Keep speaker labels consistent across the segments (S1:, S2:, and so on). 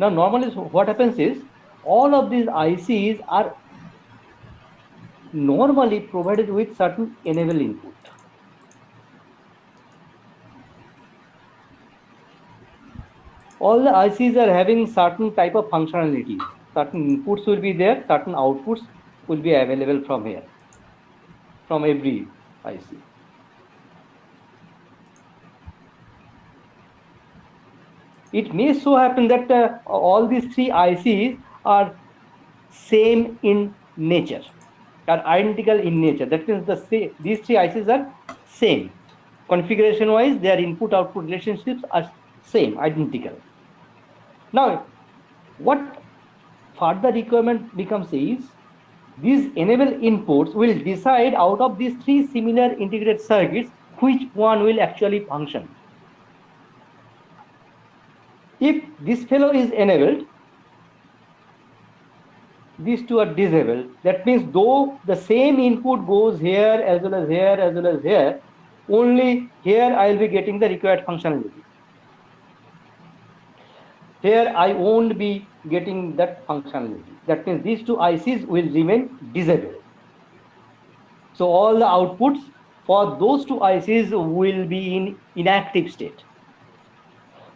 S1: Now, normally what happens is all of these ICs are normally provided with certain enable input. All the ICs are having certain type of functionalities. Certain inputs will be there, certain outputs will be available from here, from every IC. It may so happen that all these three ICs are same in nature, are identical in nature. That means these three ICs are same. Configuration wise, their input output relationships are same, identical. Now, what further requirement becomes is these enable inputs will decide out of these three similar integrated circuits which one will actually function. If this fellow is enabled, these two are disabled. That means though the same input goes here as well as here as well as here, only here I will be getting the required functionality. Here I won't be getting that functionality. That means these two ICs will remain disabled. So all the outputs for those two ICs will be in inactive state.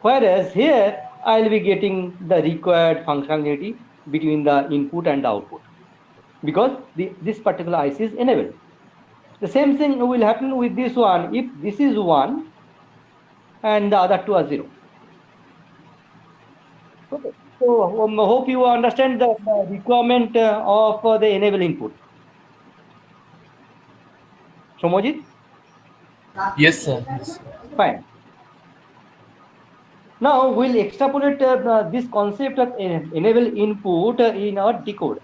S1: Whereas here I'll be getting the required functionality between the input and the output because this particular IC is enabled. The same thing will happen with this one if this is 1 and the other two are 0. Okay. So hope you understand the requirement of the enable input. Somojit?
S2: Yes, sir. Yes.
S1: Fine. Now we'll extrapolate this concept of enable input in our decoder.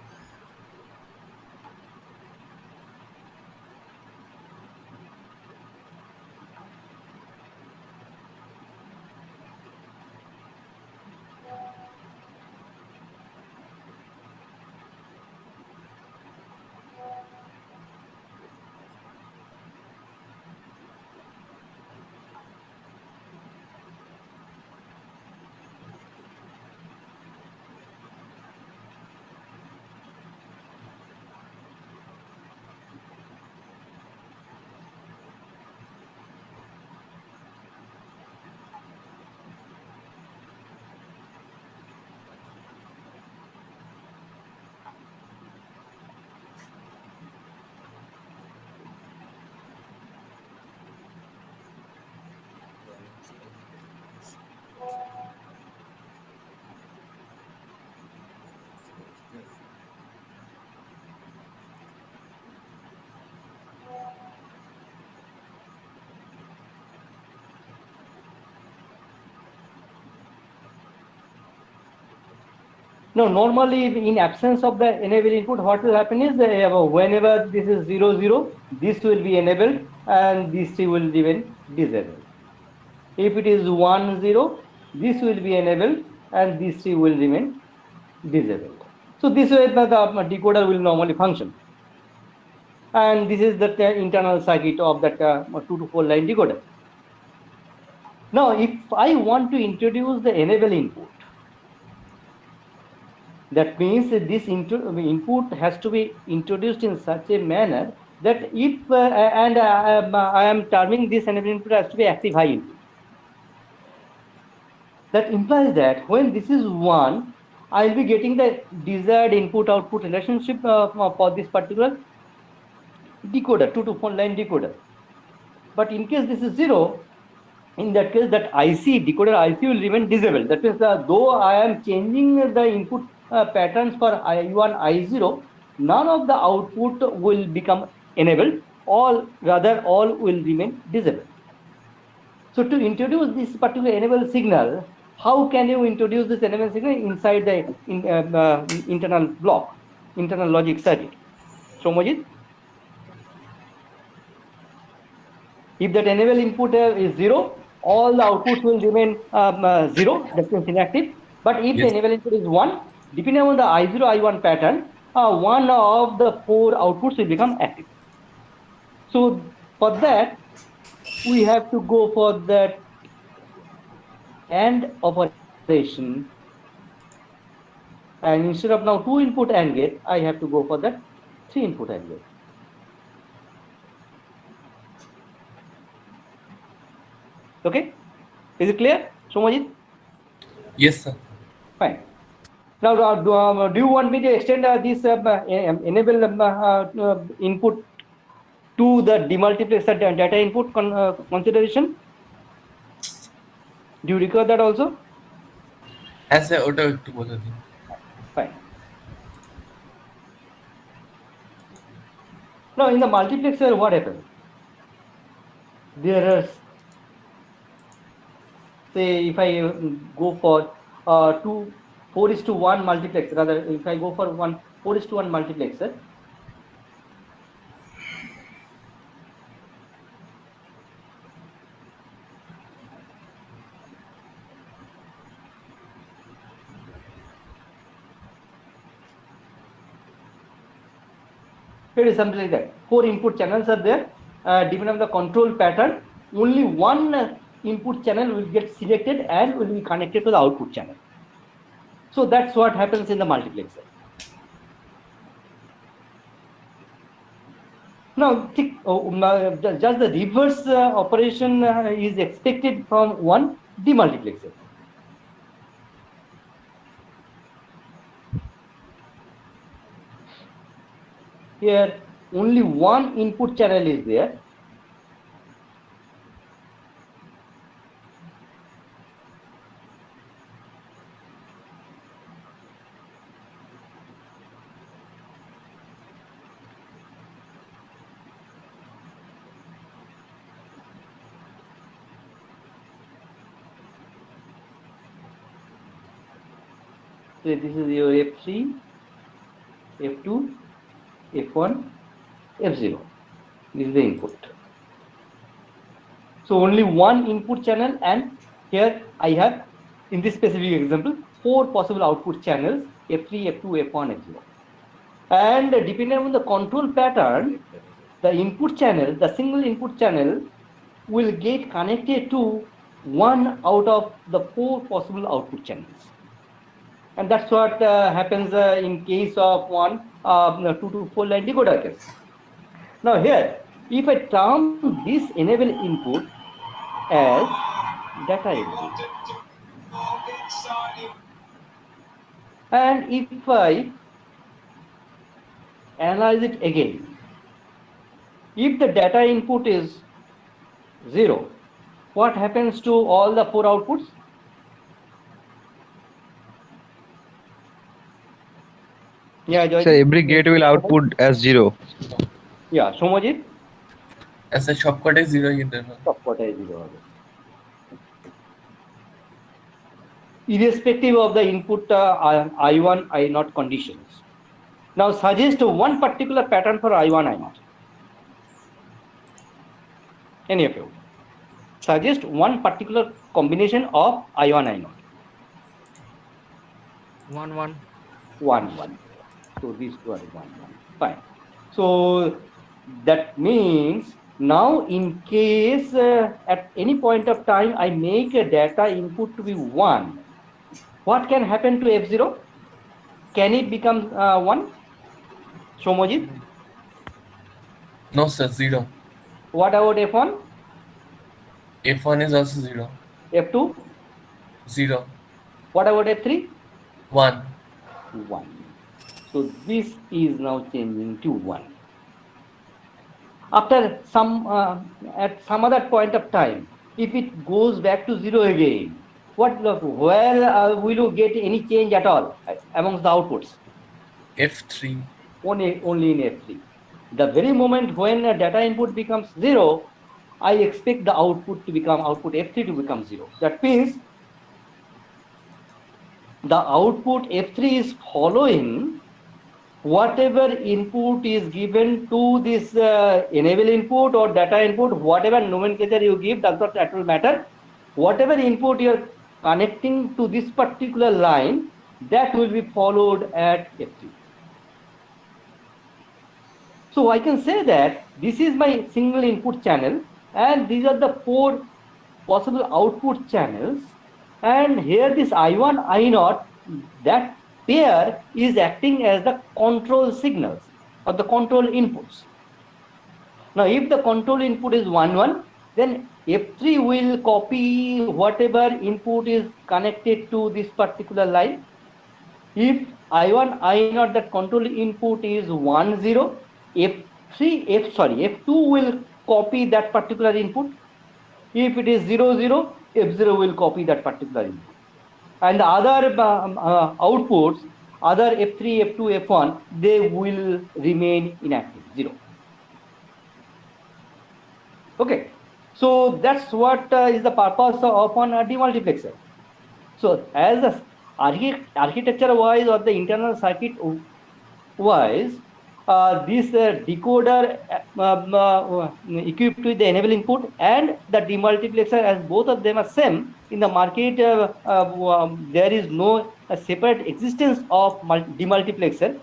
S1: No, normally in absence of the enable input, what will happen is whenever this is 0, 0, this will be enabled and these three will remain disabled. If it is 1, 0, this will be enabled and these three will remain disabled. So this way the decoder will normally function. And this is the internal circuit of that 2 to 4 line decoder. Now, if I want to introduce the enable input, that means this input has to be introduced in such a manner that if I am terming this enable input as to be active high input. That implies that when this is 1, I will be getting the desired input output relationship for this particular decoder, 2 to 4 line decoder. But in case this is 0, in that case that decoder IC will remain disabled. That means though I am changing the input patterns for I1, I0, none of the output will become enabled, all will remain disabled. So to introduce this particular enable signal, how can you introduce this enable signal inside the internal block, internal logic circuit? Somojit? If that enable input is 0, all the outputs will remain 0, that means inactive. But if the
S2: Yes.
S1: enable input is 1, depending on the I0, I1 pattern, one of the 4 outputs will become active. So for that, we have to go for that AND operation And instead of now 2 input AND gate, I have to go for that 3 input AND gate. Okay, is it clear, Somajit?
S2: Yes, sir.
S1: Fine. Now, do you want me to extend this enable input to the demultiplexer data input consideration? Do you require that also?
S2: ऐसे auto একটু বলে দিন।
S1: Fine. Now, in the multiplexer, what happens? There are, say, if I go for 4:1 multiplexer, rather, if I go for 4:1 multiplexer, it is something like that. 4 input channels are there. Depending on the control pattern, only one input channel will get selected and will be connected to the output channel. So that's what happens in the multiplexer. Now, just the reverse operation is expected from one demultiplexer. Here, only one input channel is there. So this is your F3, F2, F1, F0. This is the input. So only one input channel, and here I have, in this specific example, 4 possible output channels, F3, F2, F1, F0. And depending on the control pattern, the input channel, the single input channel, will get connected to one out of the 4 possible output channels. And that's what happens in case of 2 to 4 line decoder case. Now here, if I term this enable input as data input, and if I analyze it again, if the data input is 0, what happens to all the 4 outputs? Yeah, Joy.
S3: So every gate will output as 0.
S1: Yeah, Somajit?
S2: ऐसे সবকটাই zero hit হবে।
S1: সবকটাই 0 হবে। Irrespective of the input I1, I0 conditions. Now suggest one particular pattern for I1, I0. Any of you? Suggest one particular combination of I1, I0.
S3: 1 1.
S1: 1 1. So these two are 1 1. Fine. So that means now in case at any point of time I make a data input to be 1, what can happen to F0? Can it become 1? Somajit?
S2: No, sir, zero.
S1: What about F1?
S2: F1 is also zero.
S1: F2?
S2: Zero.
S1: What about F3?
S2: 1.
S1: 1. So this is now changing to 1. After some at some other point of time, if it goes back to 0 again, will you get any change at all amongst the outputs?
S2: F3.
S1: Only in F3. The very moment when a data input becomes 0, I expect the output F3 to become 0. That means the output F3 is following whatever input is given to this enable input or data input, whatever nomenclature you give, does not at all matter. Whatever input you are connecting to this particular line, that will be followed at F3. So I can say that this is my single input channel, and these are the 4 possible output channels. And here this I1, I0, that pair is acting as the control signals or the control inputs. Now, if the control input is 1, 1, then F3 will copy whatever input is connected to this particular line. If I1, I0, that control input is 1, 0, F2 will copy that particular input. If it is 0, 0, F0 will copy that particular input. And the other outputs, other F3, F2, F1, they will remain inactive, 0. Okay, so that's what is the purpose of a demultiplexer. So as the architecture wise or the internal circuit wise, this decoder equipped with the enable input and the demultiplexer, as both of them are same in the market, there is no separate existence of demultiplexer.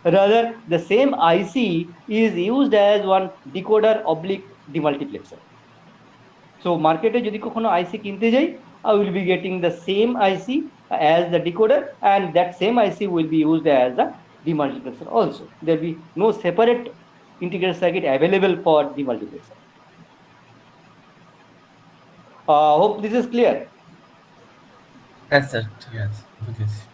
S1: Rather, the same IC is used as one decoder oblique demultiplexer. So market e jodi kokhono IC kinte jai, I will be getting the same IC as the decoder, and that same IC will be used as the demultiplexer also. There will be no separate integrated circuit available for demultiplexer. Hope this is clear.
S2: Yes, sir. Yes. Yes.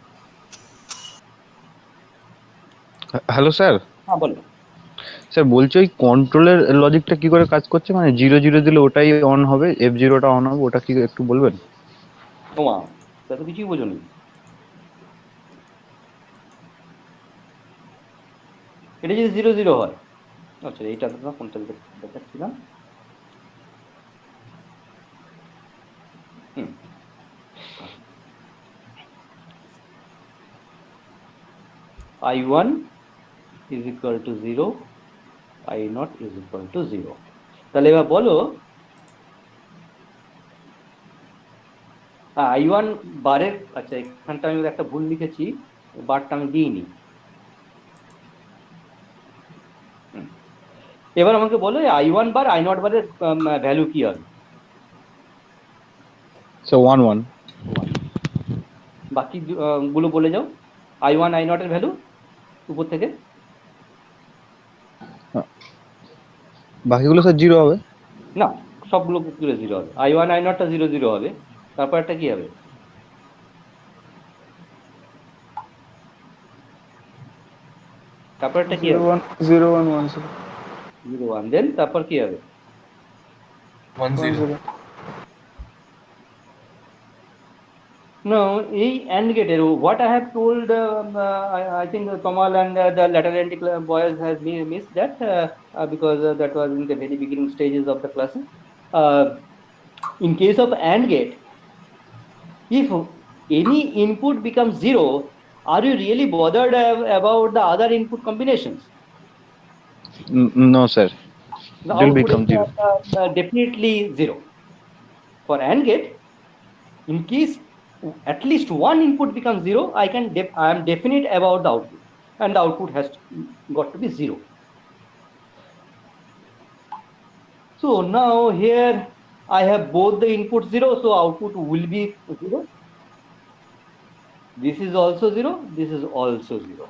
S3: Hello sir,
S1: হ্যাঁ বলো।
S3: Sir বলছি ওই কন্ট্রোলের লজিকটা কি করে কাজ করছে, মানে 0 0 দিলে ওটাই অন হবে, F0টা অন হবে, ওটা কি একটু বলবেন?
S1: ওমা, তা তো কিছুই বোঝোনি। এটা যদি 0 0 হয়, আচ্ছা এইটা তো কোনটা দেখাচ্ছিলাম, I1 is equal to 0, I0 is equal to 0. তাহলে এবার বলো I1 বারের, আচ্ছা এখানটা আমি একটা ভুল লিখেছি, বারটা আমি দিইনি। এবার আমাকে বলো I1 বার I0 বারের ভ্যালু কি হবে?
S3: সো 1 1।
S1: বাকি গুলো বলে যাও, I1 I0 এর ভ্যালু উপর থেকে।
S3: বাকিগুলো স্যার 0 হবে?
S1: না, সবগুলো 0 হবে। I1 I0 টা 0 0 হবে, তারপর একটা কি হবে? তারপর একটা কি হবে?
S4: 0 1 1
S1: 0 1, দেন তারপর কি হবে?
S2: 1 0.
S1: No, এই AND gate what I have told, I think Kamal and the lateral anti boys has missed that because that was in the very beginning stages of the classes. In case of AND gate, if any input becomes 0, are you really bothered about the other input combinations?
S3: No sir,
S1: The
S3: it will
S1: output
S3: become
S1: is
S3: 0.
S1: definitely 0. For AND gate, in case at least one input becomes 0, I am definite about the output, and the output has got to be 0. So now here I have both the inputs 0, so output will be 0. This is also 0, this is also 0.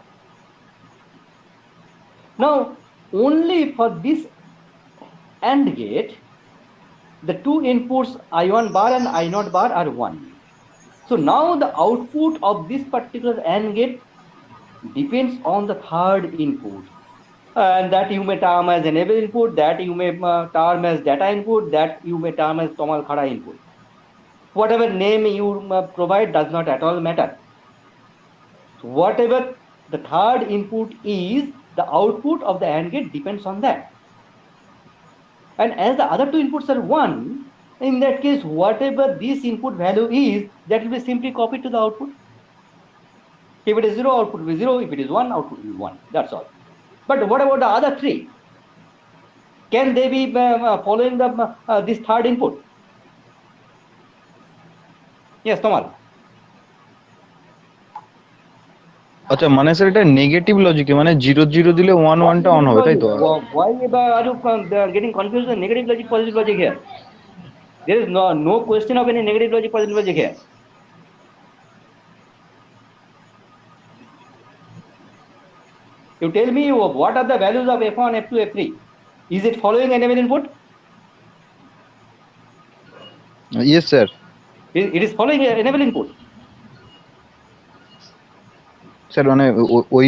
S1: Now only for this AND gate, the two inputs I1 bar and I0 bar are 1. So now the output of this particular AND gate depends on the third input, and that you may term as enable input, that you may term as data input, that you may term as Tomal Khada input. Whatever name you provide does not at all matter. So whatever the third input is, the output of the AND gate depends on that. And as the other two inputs are 1, in that case, whatever this input value is, that will be simply copied to the output. If it is 0, output will be 0. If it is 1, output will be 1. That's all. But what about the other three? Can they be following this third input? Yes, Tomal.
S3: আচ্ছা মানে sir এটা negative লজিকে, মানে 0 0 দিলে 1 1 টা on হবে, তাই তো?
S1: Why are you getting confused with negative logic, positive logic here? There is no question of any negative logic, positive logic here. You tell me what are the values of F1, F2, F3? Is it following enable input?
S3: Yes, sir.
S1: It is following enable input.
S3: Sir মানে ওই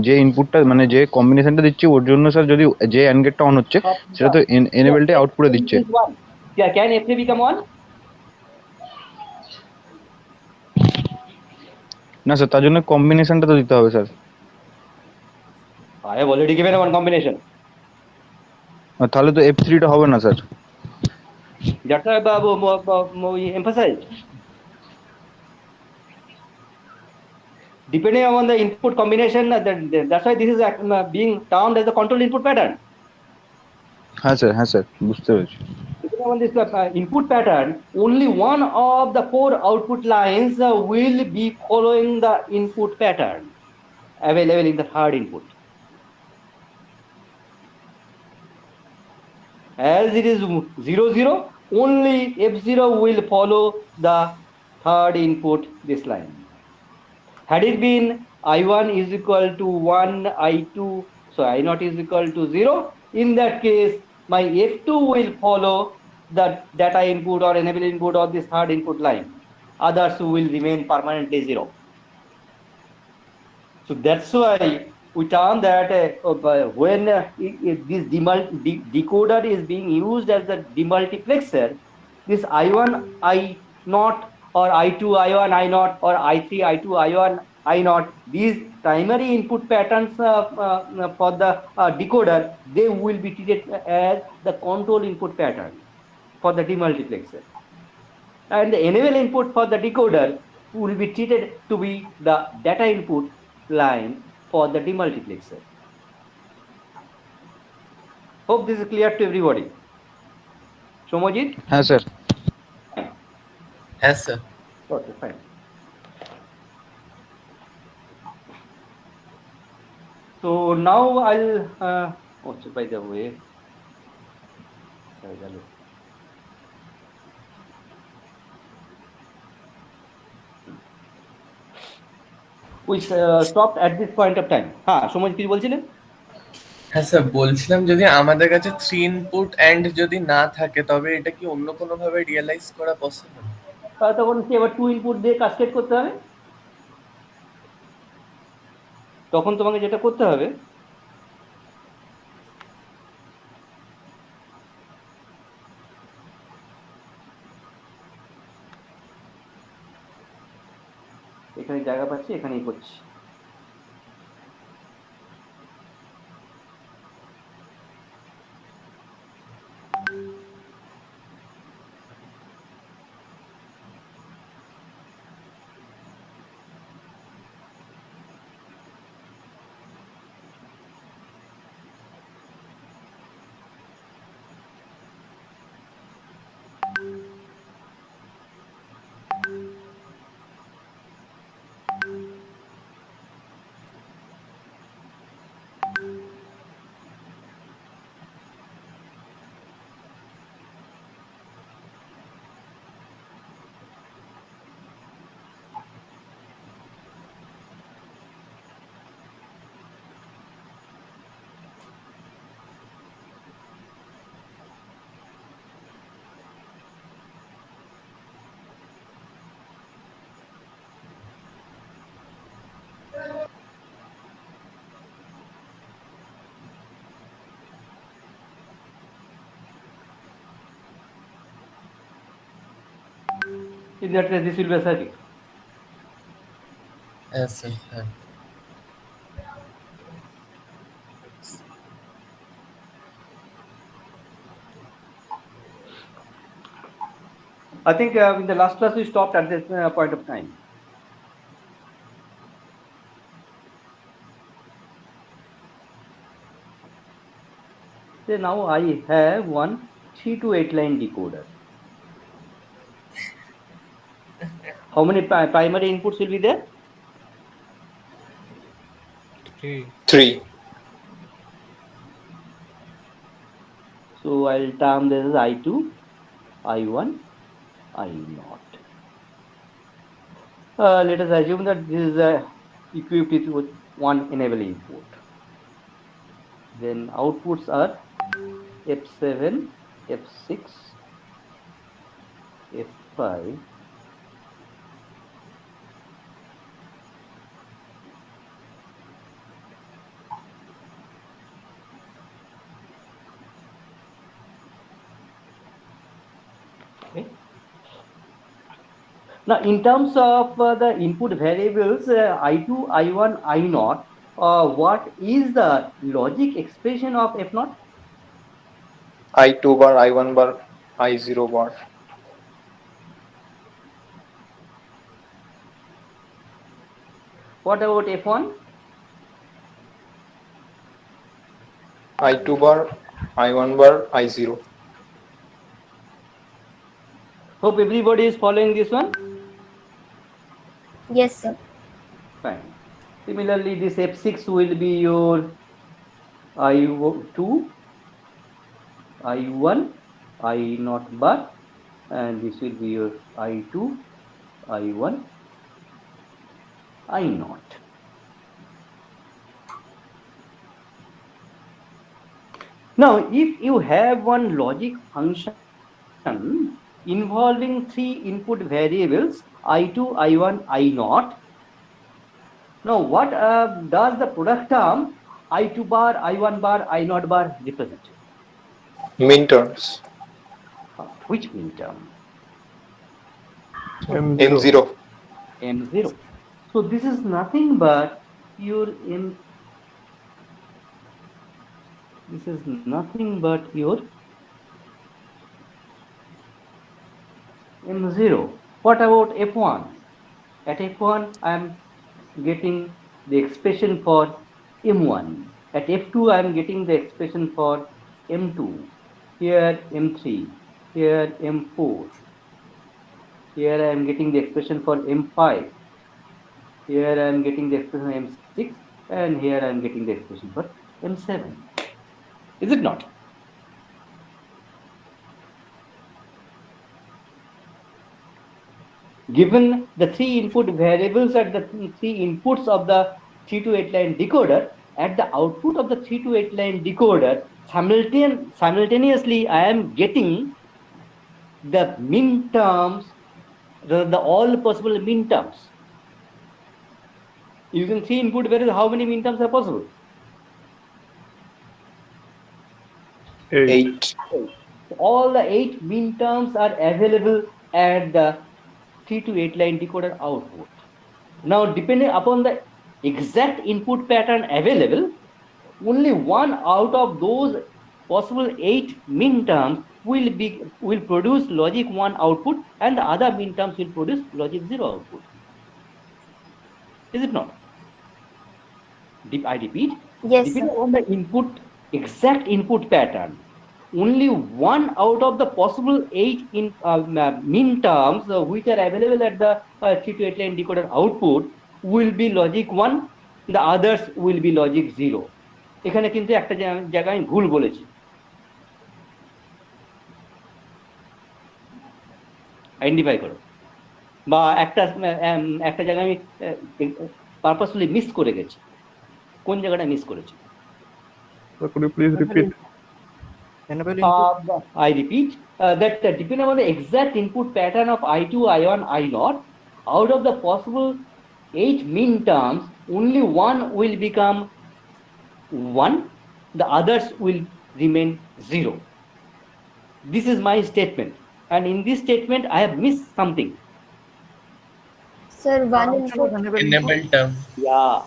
S3: যে ইনপুটটা মানে যে কম্বিনেশনটা দিচ্ছি ওর জন্য sir যদি যে অ্যান্ড গেটটা অন হচ্ছে সেটা তো এনেবলটাই আউটপুটে দিচ্ছে।
S1: Can F3 become 1?
S3: না স্যার, তার জন্য কম্বিনেশনটা তো দিতে হবে sir.
S1: I have already given one combination.
S3: তাহলে তো F3টা হবে না sir.
S1: That's why we emphasized. Depending on the input combination, that's why this is being termed as the control input pattern.
S3: হ্যাঁ স্যার বুঝতে পেরেছি।
S1: Depending on this input pattern, only one of the 4 output lines will be following the input pattern available in the third input. As it is 0, 0, only F0 will follow the third input, this line. Had it been I1 is equal to 1, I2, so I0 is equal to 0, in that case, my F2 will follow the data input or enable input of this third input line. Others will remain permanently 0. So that's why we term that when this decoder is being used as the demultiplexer, this I1, I0, or I2, I1, I0, or I3, I2, I1, I0, these primary input patterns for the decoder, they will be treated as the control input pattern for the demultiplexer. And the enable input for the decoder will be treated to be the data input line for the demultiplexer. Hope this is clear to everybody. Somojit?
S3: হ্যাঁ sir.
S2: Yes, sir.
S1: Okay, fine. So now I'll by the way, we stopped at this point of time. হ্যাঁ, সময় কি বলছিলেন?
S2: হ্যাঁ sir, বলছিলাম যদি আমাদের কাছে 3 ইনপুট এন্ড যদি না থাকে তবে এটা কি অন্য কোনো ভাবে রিয়েলাইজ করা পসিবল?
S1: তখন কি আবার 2 ইনপুট দিয়ে কাস্কেড করতে হবে। তখন তোমাকে যেটা করতে হবে, এখানে জায়গা পাচ্ছি, এখানেই করছি। In that case, this will be a circuit.
S2: Yes, sir. হ্যাঁ।
S1: I think in the last class we stopped at this point of time. So now I have one 3 to 8 line decoder. How many primary inputs will be there?
S2: 3.
S1: So I'll term this as I2, I1, I0. Let us assume that this is equipped with one enable input. Then outputs are F7, F6, F5, okay. Now, in terms of the input variables I2, I1, I0, what is the logic expression of F0?
S4: I2 bar, I1 bar, I0 bar.
S1: What about F1?
S4: I2 bar, I1 bar, I0.
S1: Hope everybody is following this one.
S5: Yes, sir.
S1: Fine. Similarly, this F6 will be your I2, I1, I0 bar, and this will be your I2, I1, I0. Now, if you have one logic function involving three input variables I2, I1, I0, now what does the product term I2 bar, I1 bar, I0 bar represent?
S4: Min terms.
S1: Which min term?
S4: M0.
S1: M0. So this is nothing but your this is nothing but your M0. What about F1? At F1, I am getting the expression for M1. At F2, I am getting the expression for M2. Here M3. Here M4. Here I am getting the expression for M5. Here I am getting the expression M6. And here I am getting the expression for M7. Is it not? Given the three input variables at the three inputs of the 3 to 8 line decoder, at the output of the 3 to 8 line decoder, simultaneously I am getting the min terms, the all possible min terms. Using three input variables, how many min terms are possible?
S4: 8.
S1: All the 8 min terms are available at the 3 to 8 line decoder output. Now, depending upon the exact input pattern available, only one out of those possible 8 min terms will produce logic 1 output, and the other min terms will produce logic 0 output. Is it not? I repeat,
S5: Yes,
S1: depending
S5: sir.
S1: on the exact input pattern, only one out of the possible 8 min terms which are available at the 3 to 8 line decoder output will be logic 1, the others will be logic 0. এখানে কিন্তু একটা জায়গায় আমি ভুল বলেছি, identify করো, বা একটা জায়গায় আমি পারপাসফুলি মিস করে গেছি। কোন জায়গাটা মিস করেছি?
S6: Could you please repeat?
S1: I repeat that depending on the exact input pattern of I2, I1, I0, out of the possible 8 min terms, only one will become 1, the others will remain 0. This is my statement, and in this statement I have missed something.
S5: Sir, one input.
S2: Enable term.
S1: Yeah,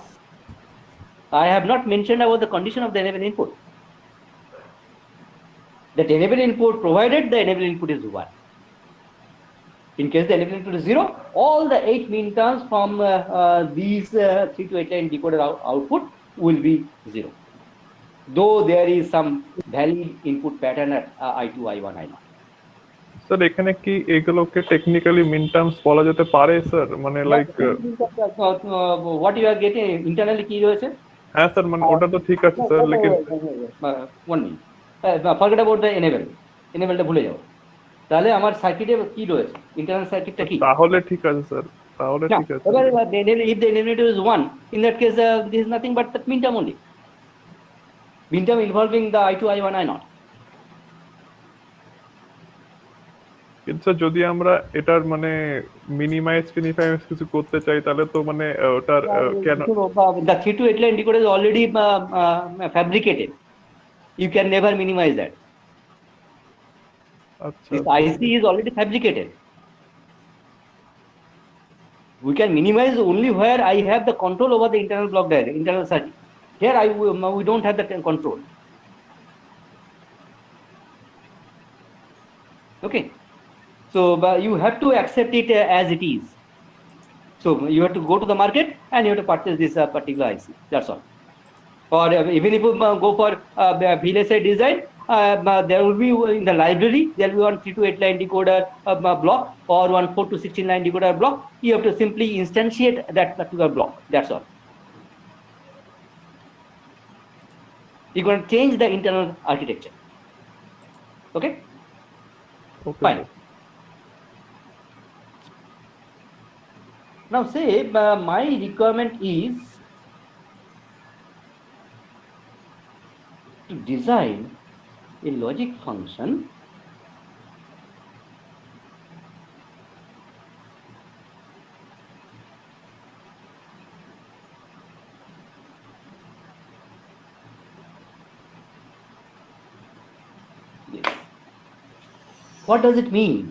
S1: I have not mentioned about the condition of the enable input. That enable input, provided the enable input is 1. In case the enable input is 0, all the 8 min terms from these 3 to 8 line decoder output will be 0. Though there is some valid input pattern at I2, I1, I0.
S6: Sir এখানে কি এগুলোকে technically মিন terms বলা যেতে পারে sir, মানে like
S1: what you are getting internally কি রয়েছে?
S6: হ্যাঁ স্যার, মানে ওটা তো ঠিক আছে স্যার, লেকিন
S1: one minute, forget about the enableটা ভুলে যাও। তাহলে আমার সার্কিটে কি রয়েছে, ইন্টারনাল সার্কিটটা কি?
S6: তাহলে ঠিক আছে স্যার, তাহলে ঠিক আছে।
S1: এবার if the enable is 1, in that case this is nothing but the min term only. Min-term involving the I2, I1, I0.
S6: কিন্তু স্যার যদি আমরা এটার মানে মিনিমাইজ ফিনিফাইজ কিছু করতে চাই তাহলে তো মানে ওটার কেন
S1: The 3 to 8 line decoder is already fabricated. You can never minimize that.
S6: আচ্ছা
S1: This IC is already fabricated. We can minimize only where I have the control over the internal block diagram, internal circuit. Here we don't have the control. Okay. So you have to accept it as it is. So you have to go to the market and you have to purchase this particular IC. That's all. Or even if you go for VLSI design, there will be in the library, there will be one 3 to 8 line decoder block or one 4 to 16 line decoder block. You have to simply instantiate that particular block. That's all. You're going to change the internal architecture. Okay?
S6: Okay
S1: Fine. Now say my requirement is to design a logic function yes. What does it mean?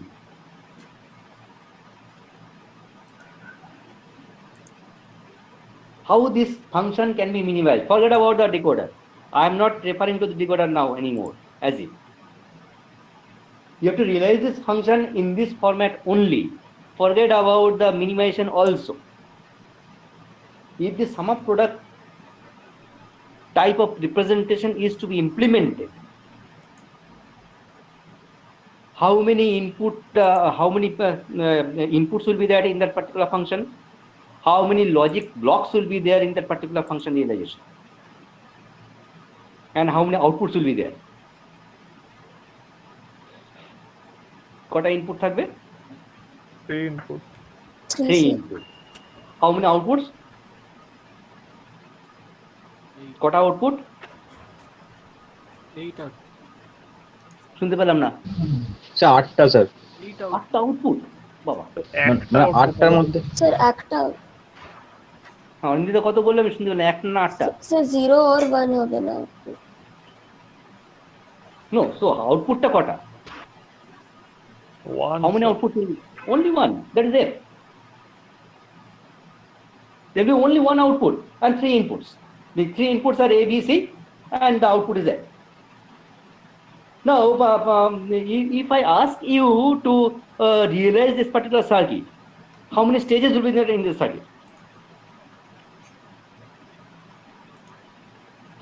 S1: How this function can be minimized? Forget about the decoder. I am not referring to the decoder now anymore, as if. You have to realize this function in this format only. Forget about the minimization also. If the sum of product type of representation is to be implemented, how many inputs will be there in that particular function? How many logic blocks will be there in that particular function realization? And how many outputs will be there? কটা input থাকবে?
S6: 3 input
S5: 3
S1: 3
S5: sir.
S1: input. How many outputs? কটা output? শুনতে পেলাম না।
S3: Sir 8টা sir,
S1: 8টা output? বাবা।
S6: একটা
S3: মানে 8টার মধ্যে
S5: Sir একটা
S1: অনিন্দিতা কত বললে আমি শুনতে পেলাম, 1 না 8টা?
S5: sir 0 और 1 হবে না
S1: No, so outputটা কটা?
S6: One
S1: How many outputs will be? Only one. That is it. There will be only one output and 3 inputs. The 3 inputs are A, B, C, and the output is there. Now, if I ask you to realize this particular circuit, how many stages will be there in this circuit?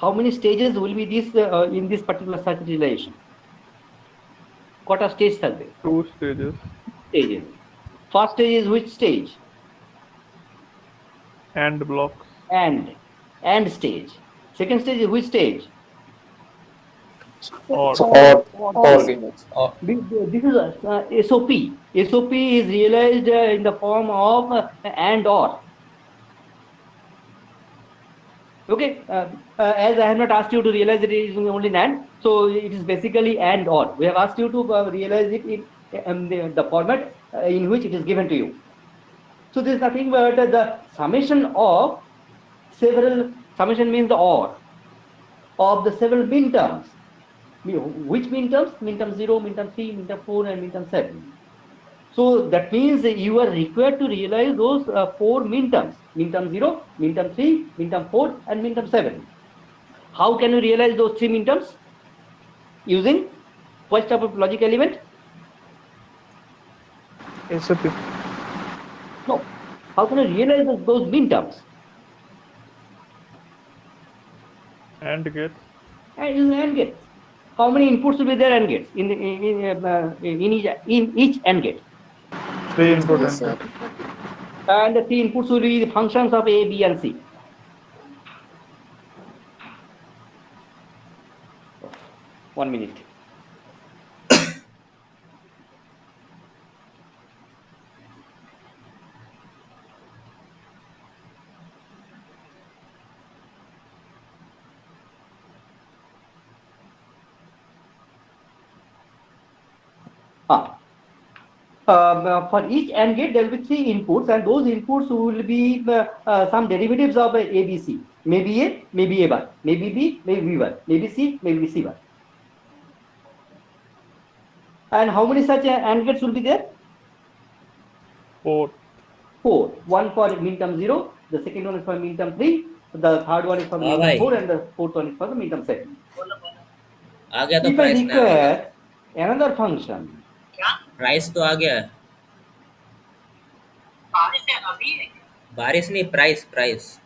S1: How many stages will be this in this particular circuit realization? কটা stage থাকবে?
S6: 2 stages
S1: Stages. First stage is which stage?
S6: And blocks
S1: And stage. Second stage is which stage?
S6: Or
S4: Or
S5: stage.
S1: This is SOP. SOP is realized in the form of and or. Okay, as I have not asked you to realize it is only NAND, so it is basically and or. We have asked you to realize it in the format in which it is given to you. So there is nothing but the summation of several, summation means the or, of the several min terms. Which min terms? Min term 0, min term 3, min term 4 and min term 7. So that means you are required to realize those 4 min terms. Min term 0, min term 3, min term 4 and min term 7. How can you realize those 3 min terms? Using what type of logic element?
S6: SOP
S1: No. How can you realize those min terms?
S6: and get
S1: And using AND gate. How many inputs will be there AND gates in each AND gate?
S6: 3 input
S5: Yes, sir.
S1: And the 3 inputs will be the functions of A, B and C. One minute. For each AND gate, there will be 3 inputs, and those inputs will be some derivatives of ABC. Maybe A, maybe A bar, maybe B, maybe B bar, maybe C, maybe C bar. And how many such AND gates will be there?
S6: 4.
S1: 4. One for min term 0, the second one is for min term 3, the third one is for min term
S7: भाई
S1: 4, and the fourth one is for the min term 7.
S7: आ गया तो
S1: If I
S7: price नया वाला
S1: require another function,
S7: price तो आ गया है बारिश नहीं प्राइस प्राइस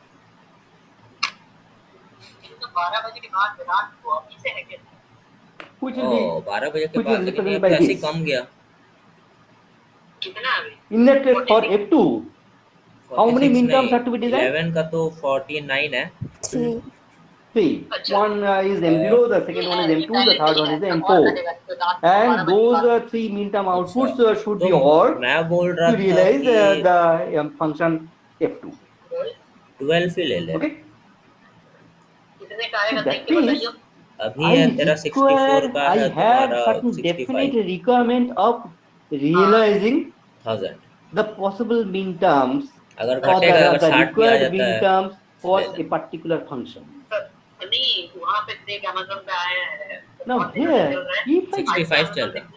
S8: 12 बजे के बाद रात को अभी से है क्या
S1: which
S7: ओ
S1: will be
S7: 12 बजे के
S1: which
S7: बाद
S1: is
S7: लेकिन ये
S1: represented by
S7: तो ऐसे
S1: this.
S7: कम गया
S8: कितना अभी
S1: In that case, for F2, how many
S7: 46
S1: min terms
S7: नहीं
S1: have to be designed?
S7: 11 का तो 49 है
S5: 3.
S1: 3. One is M0, the second one is M2, the third one is M4. And those 3 min term outputs should be
S7: तो
S1: OR
S7: मैं बोल रहा
S1: to
S7: था
S1: realize
S7: कि
S1: the function F2.
S7: 12 ही ले ले
S1: Okay?
S8: कितने का
S1: So
S8: आएगा देख
S1: that
S8: के
S1: means
S8: बताइए
S7: अभी
S1: I
S7: है तेरा 64
S1: require,
S7: का
S1: I
S7: है
S1: have
S7: तुम्हारा
S1: certain definite
S7: 65,000
S1: requirement of realizing the possible min terms
S7: अगर
S1: or
S7: घटेगा अगर
S1: the
S7: 60 भी आ
S1: required
S7: जाता
S1: min
S7: है
S1: terms for
S7: ले
S1: a
S7: ले
S1: particular function.
S8: नहीं वहाँ पे देख अमेज़न पे आया है
S1: Now here, if I
S7: 65 चल रहा है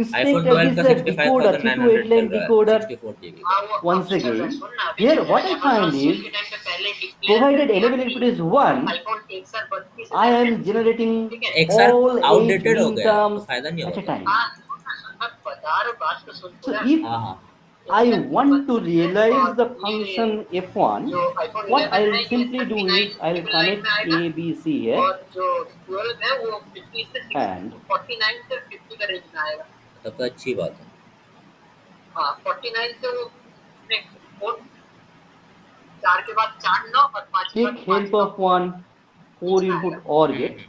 S1: inspect
S7: आईफोन 12
S1: this
S7: का
S1: decoder,
S7: 65,900
S1: 32
S7: चल
S1: line
S7: रहा है
S1: decoder
S7: 64 GB
S1: once again, here what I find is, provided enable input is 1, I am generating
S7: एक साल
S1: all 8
S7: आउटडेटेड हो
S1: min
S7: गया तो
S1: terms
S7: फायदा नहीं
S1: at a
S7: होगा
S1: time.
S8: बता रहा हूँ बात तो सुन
S1: So
S8: पूरा
S1: if
S7: हाँ हाँ
S1: I want to realize the function f1,
S8: जो iPhone
S1: what
S8: 11
S1: I'll
S8: है, ये
S1: simply do
S8: 39
S1: is I'll
S8: triple line
S1: connect
S8: में आएगा।
S1: A, B, C here
S8: और जो 12 है वो 50 से 60
S1: and
S8: 49 से 50 का रेंज में आएगा
S7: तब तो अच्छी बात है
S8: हाँ 49 से वो 4 के बाद 4 9 और 5 के बाद
S1: take help of one 4 input OR gate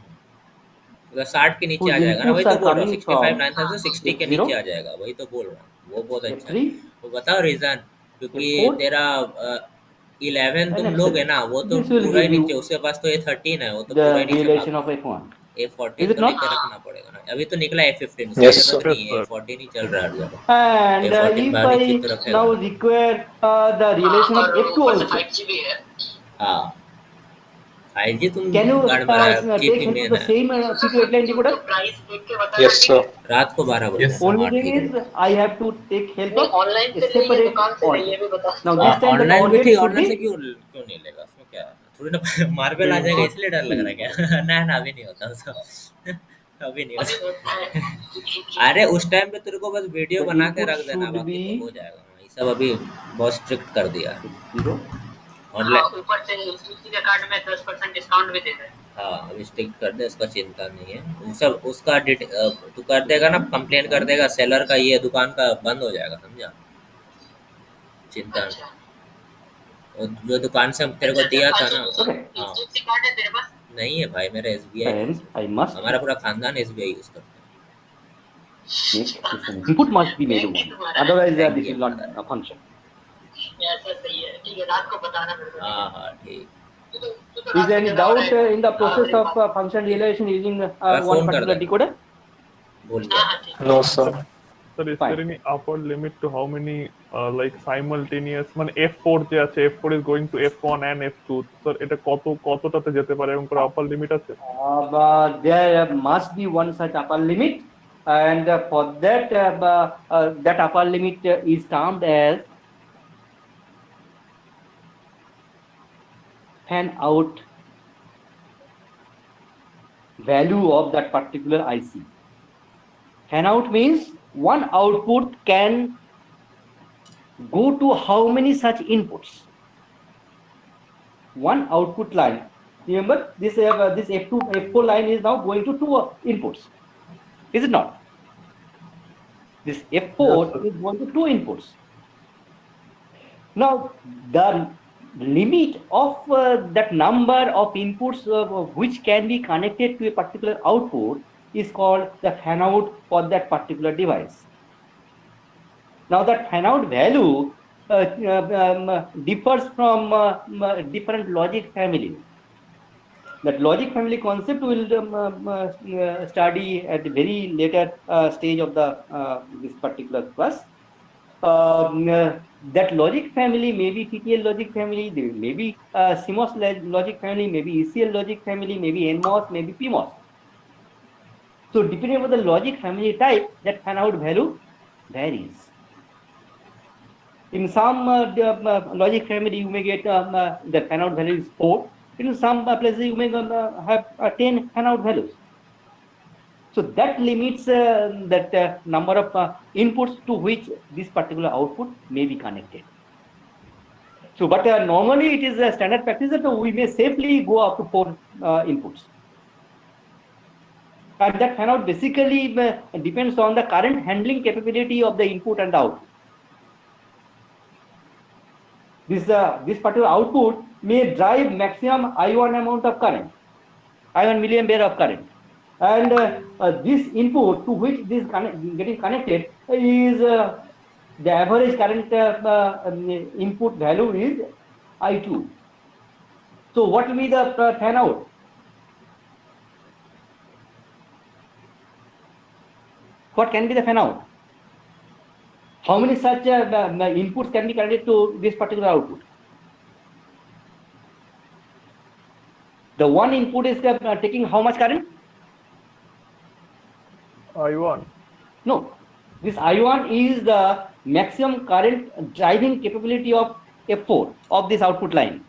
S7: अगर 60 के नीचे
S1: whose
S7: आ जाएगा ना वही
S1: inputs
S7: तो
S1: are
S7: बोल रहा हूँ
S1: coming
S7: 65
S1: from
S7: 9000 60 के
S1: F0,
S7: नीचे आ जाएगा वही तो बोल रहा हूँ वो बहुत अच्छा है
S1: F3,
S7: वो बताओ रीजन क्योंकि
S1: F4
S7: तेरा 11
S1: and
S7: तुम
S1: F7.
S7: लोगे ना वो तो
S1: This will
S7: पूरा ही
S1: give
S7: नीचे
S1: you
S7: उसके पास तो ये 13 है वो तो पूरा
S1: the
S7: ही नीचे
S1: realization
S7: भाग
S1: of f1.
S7: A14
S1: Is it
S7: तो
S1: not?
S7: लेके रखना पड़ेगा ना अभी तो निकला A15 उसकी
S4: Yes,
S7: जरूरत
S4: sir.
S7: नहीं है
S6: Yes, sir.
S7: A14 ही चल रहा है हर जगह
S1: And
S7: A14
S1: if
S7: भारी
S1: I
S7: चित्र रखेगा
S1: now require the relation of
S8: और
S1: f2
S8: ऊपर से
S1: also,
S8: 5GB है
S7: हाँ 5G तुम
S1: can you
S7: गाड़ में रहा chip
S1: take
S7: he
S1: help of
S7: main
S1: the
S7: है
S1: same 32 line decoder?
S8: तो प्राइस देख के बताना
S4: Yes, sir.
S7: रात को 12 बजे
S2: Yes,
S7: हाँ
S1: Only thing
S7: ठीक है
S1: is I have to take help
S8: नहीं
S1: of
S8: ऑनलाइन
S1: a
S8: से नहीं
S1: separate
S8: दुकान से
S1: OR
S8: नहीं ये
S1: gate.
S8: भी बता
S1: Now this time the
S7: online
S1: OR
S7: भी
S1: gate
S7: ठीक
S1: should
S7: ऑनलाइन से
S1: be
S7: क्यों क्यों नहीं लेगा उसमें क्या है? थोड़ी ना मार्बल आ जाएगा इसलिए डर लग रहा है क्या ना ना अभी नहीं होता उसका अभी नहीं
S8: अभी
S7: होता
S8: होता है
S7: अरे उस टाइम पे तेरे को बस वीडियो
S1: the
S7: बना के
S1: input
S7: रख देना
S1: should
S7: बाकी तो हो
S1: be
S7: जाएगा ये सब अभी बहुत स्ट्रिक्ट कर दिया है
S1: 0.
S7: ऑनलाइन
S8: ऊपर से इसी के कार्ड में 10% डिस्काउंट भी दे रहे हैं
S7: हाँ अभी स्ट्रिक्ट कर दे उसका चिंता नहीं है वो सब उसका तू कर देगा ना कंप्लेन कर देगा सेलर का ये दुकान का बंद हो जाएगा समझा चिंता नहीं। और जो दुकान से तेरे को दिया था ना
S1: Okay.
S7: हाँ
S8: HDFC कार्ड है तेरे पास
S7: नहीं है भाई मेरा SBI है
S1: Hence I must
S7: हमारा पूरा खानदान SBI यूज करता है
S1: make this input must be made 1. Otherwise this will not function.
S8: ऐसा सही है ठीक है रात को बताना मेरे को
S7: हाँ हाँ ठीक
S1: Is there any doubt in the process of function realization using
S7: phone
S1: one
S7: kar
S1: particular
S7: de.
S1: decoder?
S7: भूल गया
S4: No, sir.
S6: Sir, is
S1: Fine.
S6: there any upper limit to how many like simultaneous মানে F4 যে আছে F4 is going to F1 and F2 sir এটা কতটাতে যেতে পারে এবং কোনো upper limit আছে
S1: There must be one such upper limit, and for that that upper limit is termed as fan out value of that particular IC. Fan out means one output can go to how many such inputs? One output line. Remember, this F2 F4 line is now going to 2 inputs. Is it not? This F4 is going to 2 inputs. Now the limit of that number of inputs which can be connected to a particular output is called the fan out for that particular device. Now that fan out value differs from different logic family. That logic family concept will study at the very later stage of the this particular class. That logic family may be TTL logic family, there may be CMOS logic family, maybe ECL logic family, maybe NMOS, maybe PMOS. So depending on the logic family type, that fan out value varies. In some logic family, you may get the fan out value is 4. In some places, you may have 10 fan out values. So that limits that number of inputs to which this particular output may be connected. So, but normally it is a standard practice that we may safely go up to 4 inputs. And that fan out basically depends on the current handling capability of the input and the output. This particular output may drive maximum I1 amount of current, I1 milliampere of current. And this input to which this getting connected is the average current input value is I2. So what will be the fan out? What can be the fan out? How many such inputs can be connected to this particular output? The one input is taking how much current?
S6: I1.
S1: No, this I1 is the maximum current driving capability of F4 of this output line.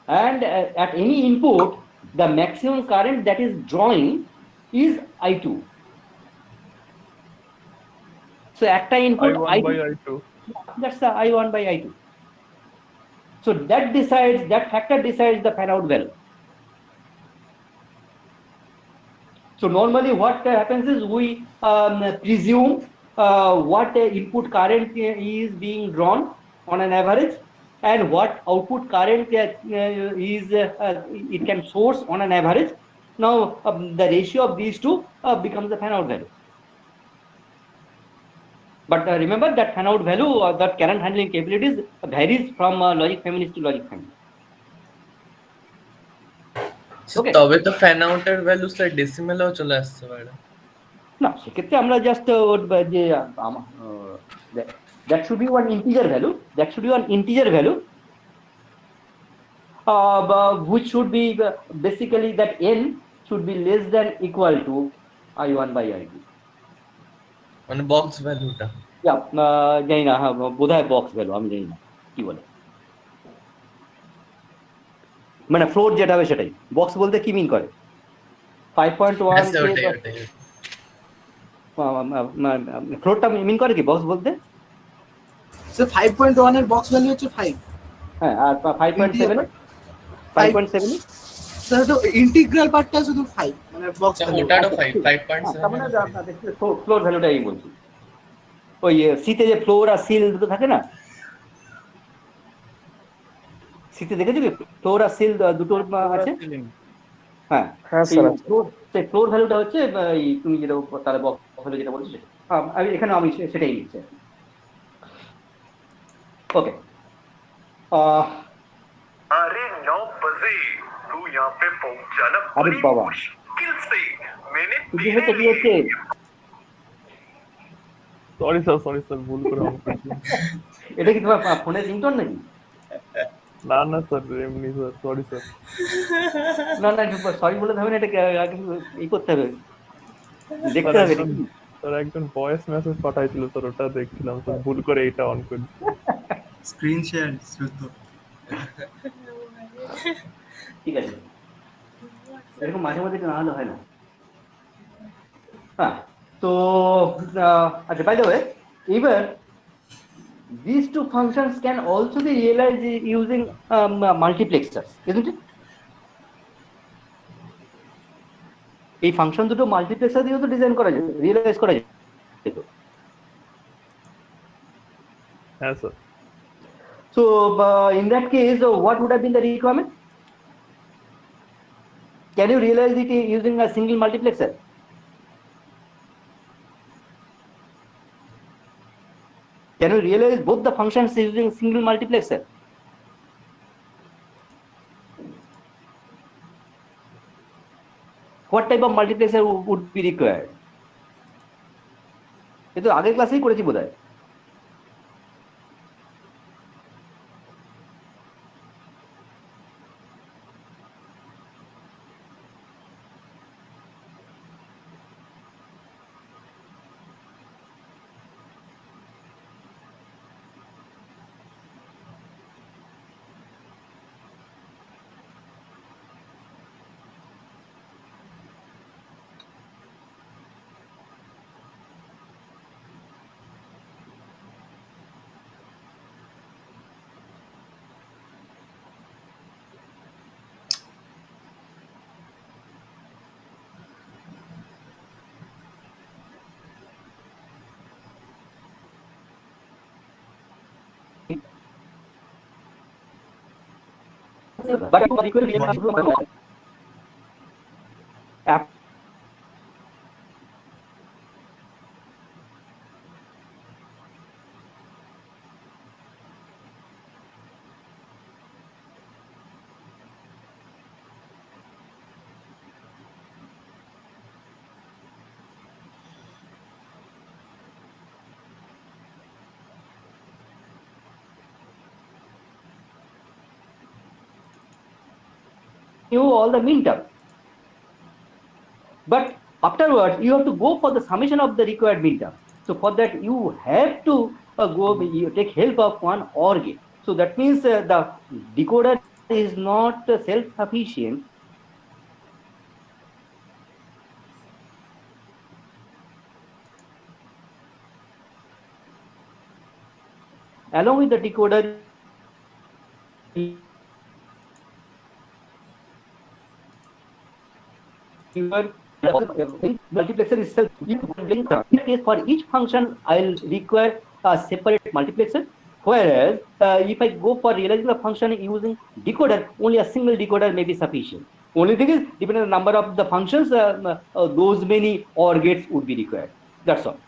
S1: And at any input, the maximum current that is drawing is I2. So একটা input
S6: I1 by I2.
S1: That's the I1 by I2. So that factor decides the fan out value. So normally what happens is we presume what input current is being drawn on an average and what output current is it can source on an average. Now the ratio of these two becomes the fan out value. But remember that fan out value or that current handling capabilities varies from logic families to logic families. Okay.
S2: তবে তো fan আউটের value sir ডেসিমেলও চলে আসতে পারে
S1: না সেক্ষেত্রে আমরা just যে that should be one integer value which should be basically that n should be less than equal to I1 by I2.
S2: মানে বক্স ভ্যালুটা
S1: জানি না হ্যাঁ বোধহয় বক্স ভ্যালু আমি জানি না কি বলে মানে ফ্লোর যেটা হবে সেটাই বক্স বলতে কি মিন করে 5.1 ফ্লোরটা মিন করে কি বক্স বলতে
S9: স্যার 5.1 এর বক্স ভ্যালু হচ্ছে 5
S1: হ্যাঁ আর 5.7
S9: স্যার তো ইন্টিগ্রাল পার্টটা শুধু 5 মানে বক্স
S2: ওটারও 5.7
S1: মানে ফ্লোর ভ্যালুটাই বলছি ওই সিতে যে ফ্লোর আর সিল দুটো থাকে না সিতে দেখেছো কি ফ্লোর আর সিল দুটো আছে হ্যাঁ সেই ফ্লোর ভ্যালুটা হচ্ছে তুমি যেটা তাহলে বক্স ভ্যালু যেটা বলছো আমি এখানে আমি সেটাই লিখছি ओके
S10: अरे 9 बजे तू यहाँ पे पहुंचाना
S1: अरे बाबा
S10: मुश्किल से मैंने
S6: सॉरी सर भूल कर
S1: এটা কি তোমার ফোনের রিংটোন নাকি
S6: না না স্যার এমনি স্যার সরি স্যার
S1: না না সরি বলে হবে না এটা এই করতে হবে দেখতে হবে
S6: স্যার একজন ভয়েস মেসেজ পাঠাইছিল স্যার ওটা দেখছিলাম স্যার ভুল করে এটা অন করে
S9: স্ক্রিন শেয়ার দ্রুত
S1: ঠিক আছে এরকম মাঝে মাঝে না হলে হয় না হ্যাঁ তো আচ্ছা বাই দ্য ওয়ে এবার these two functions can also be realized using multiplexers, isn't it? এই ফাংশন দুটো মাল্টিপ্লেক্সার দিয়েও তো ডিজাইন করা যায় রিয়েলাইজ করা যায়
S6: হ্যাঁ sir
S1: so in that case what would have been the requirement? Can you realize it using a single multiplexer? Can you realize both the functions using single multiplexer? what type of multiplexer would be required? ये तो আগের ক্লাসেই করেছি বোধহয়। But you all the mean terms. But afterwards, you have to go for the summation of the required mean term. So for that, you have to you take help of one OR gate. So that means the decoder is not self-sufficient. Along with the decoder, your multiplexer is self-linked. In case for each function, I'll require a separate multiplexer. Whereas if I go for realizing the function using decoder, only a single decoder may be sufficient. Only thing is, depending on the number of the functions, those many OR gates would be required. That's all.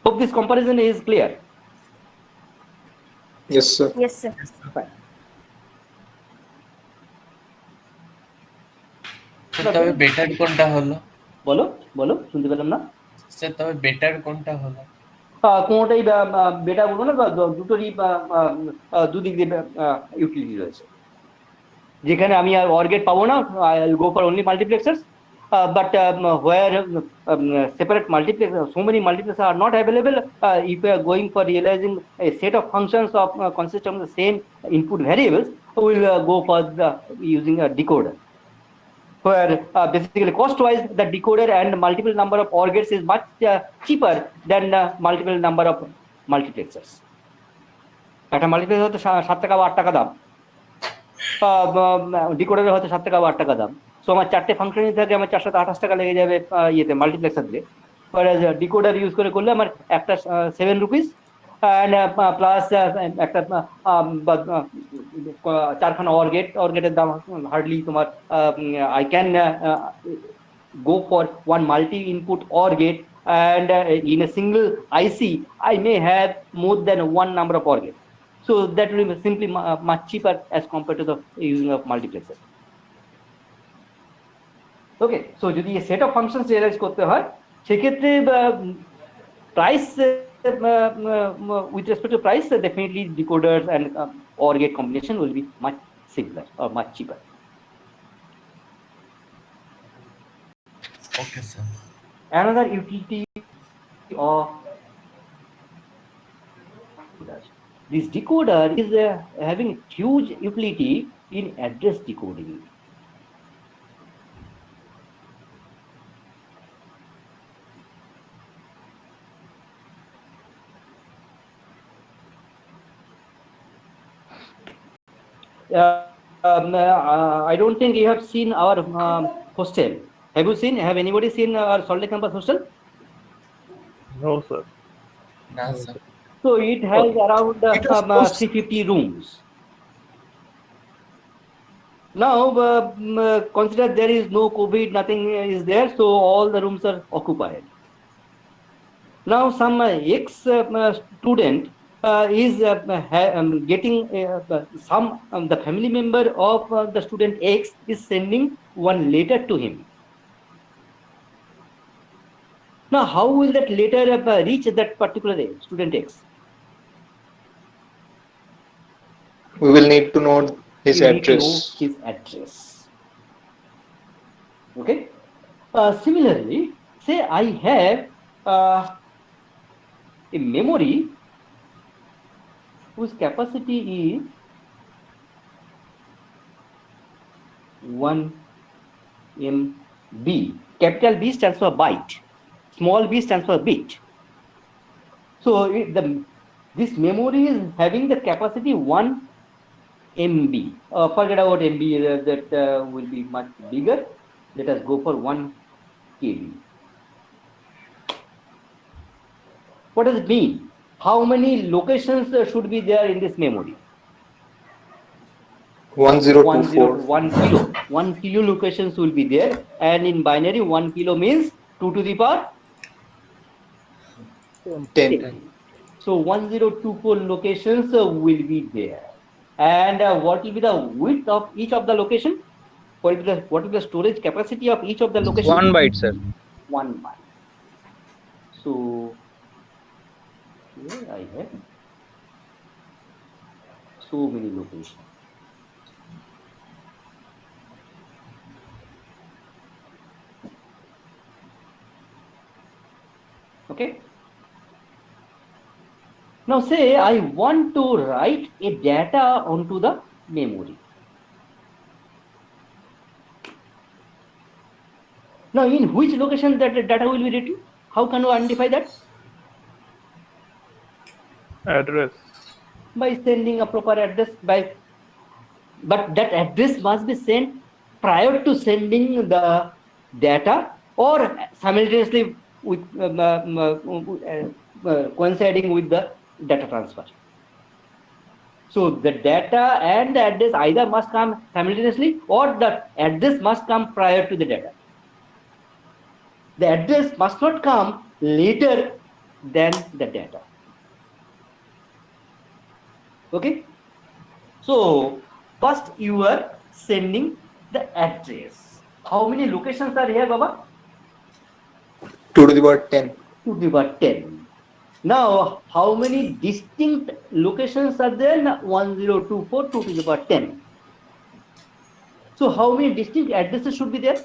S1: Hope this comparison is clear.
S4: Yes, sir.
S5: Yes, sir.
S1: Fine.
S2: Sir তবে better কোনটা হলো?
S1: বলো বলো, শুনতে পেলাম না।
S2: Sir তবে better কোনটা হলো?
S1: কোনোটাই বেটা বলবো না, দুটোরই দুদিক দিয়ে ইউটিলিটি রয়েছে। যেখানে আমি আর OR gate পাবো না, I will go for only multiplexers. But where separate multiplexers, so many multiplexers are not available, if we are going for realizing a set of functions of consisting of the same input variables, we will go for using a decoder. Where basically cost-wise, the decoder and multiple number of OR gates is much cheaper than multiple number of multiplexers. একটা multiplexer হয়তো 7 টাকা বা 8 টাকা দাম, ডিকোডারের হয়তো 7 টাকা বা 8 টাকা দাম। সো আমার 4টে ফাংশনই থাকে, আমার 428 টাকা লেগে যাবে ইয়েতে মাল্টিপ্লেক্সার দিয়ে। ডিকোডার ইউজ করে আমার একটা 7 রুপিস and plus একটা 4খানা OR গেটের দাম হার্ডলি তোমার I can go for one multi input OR gate, and in a single IC I may have more than one number of OR gates. So that will be simply much cheaper as compared to the using of multiplexer. Okay, so যদি এই set of functions realise করতে হয়, সেক্ষেত্রে price with respect to price, definitely decoders and OR gate combination will be much simpler or much cheaper.
S2: Okay, sir.
S1: Another utility of this decoder is having huge utility in address decoding. I don't think you have seen our hostel. Have you seen? Have anybody seen our Salt Lake campus hostel?
S6: No, sir.
S2: না sir.
S1: So it has around 350 rooms. Now consider there is no COVID, nothing is there, so all the rooms are occupied. Now some ex-student is getting some the family member of the student X is sending one letter to him. Now, how will that letter reach that particular student X?
S4: We will need to know his
S1: You need to know
S4: address.
S1: his address. Okay. Similarly, say I have a memory whose capacity is 1 MB. Capital B stands for byte. Small b stands for bit. So this memory is having the capacity 1 MB. Forget about MB, that will be much bigger. Let us go for 1 KB. What does it mean? How many locations should be there in this memory?
S4: 1024.
S1: 1 kilo. 1 kilo locations will be there, and in binary 1 kilo means 2 to the power
S4: 10.
S1: So 1024 locations will be there. And what will be the width of each of the location? What will be the storage capacity of each of the location?
S3: 1 byte, sir.
S1: 1 byte. So here I have so many locations. Okay. Now say I want to write a data onto the memory. Now in which location that data will be written? How can you identify that?
S6: Address.
S1: By sending a proper address but that address must be sent prior to sending the data or simultaneously with coinciding with the data transfer. So the data and the address either must come simultaneously or the address must come prior to the data. The address must not come later than the data. Okay. So first you are sending the address. How many locations are here, Baba?
S4: 2 to the power 10.
S1: 2 to the power 10. Now, how many distinct locations are there? 1024, 2 to the power 10. So, how many distinct addresses should be there?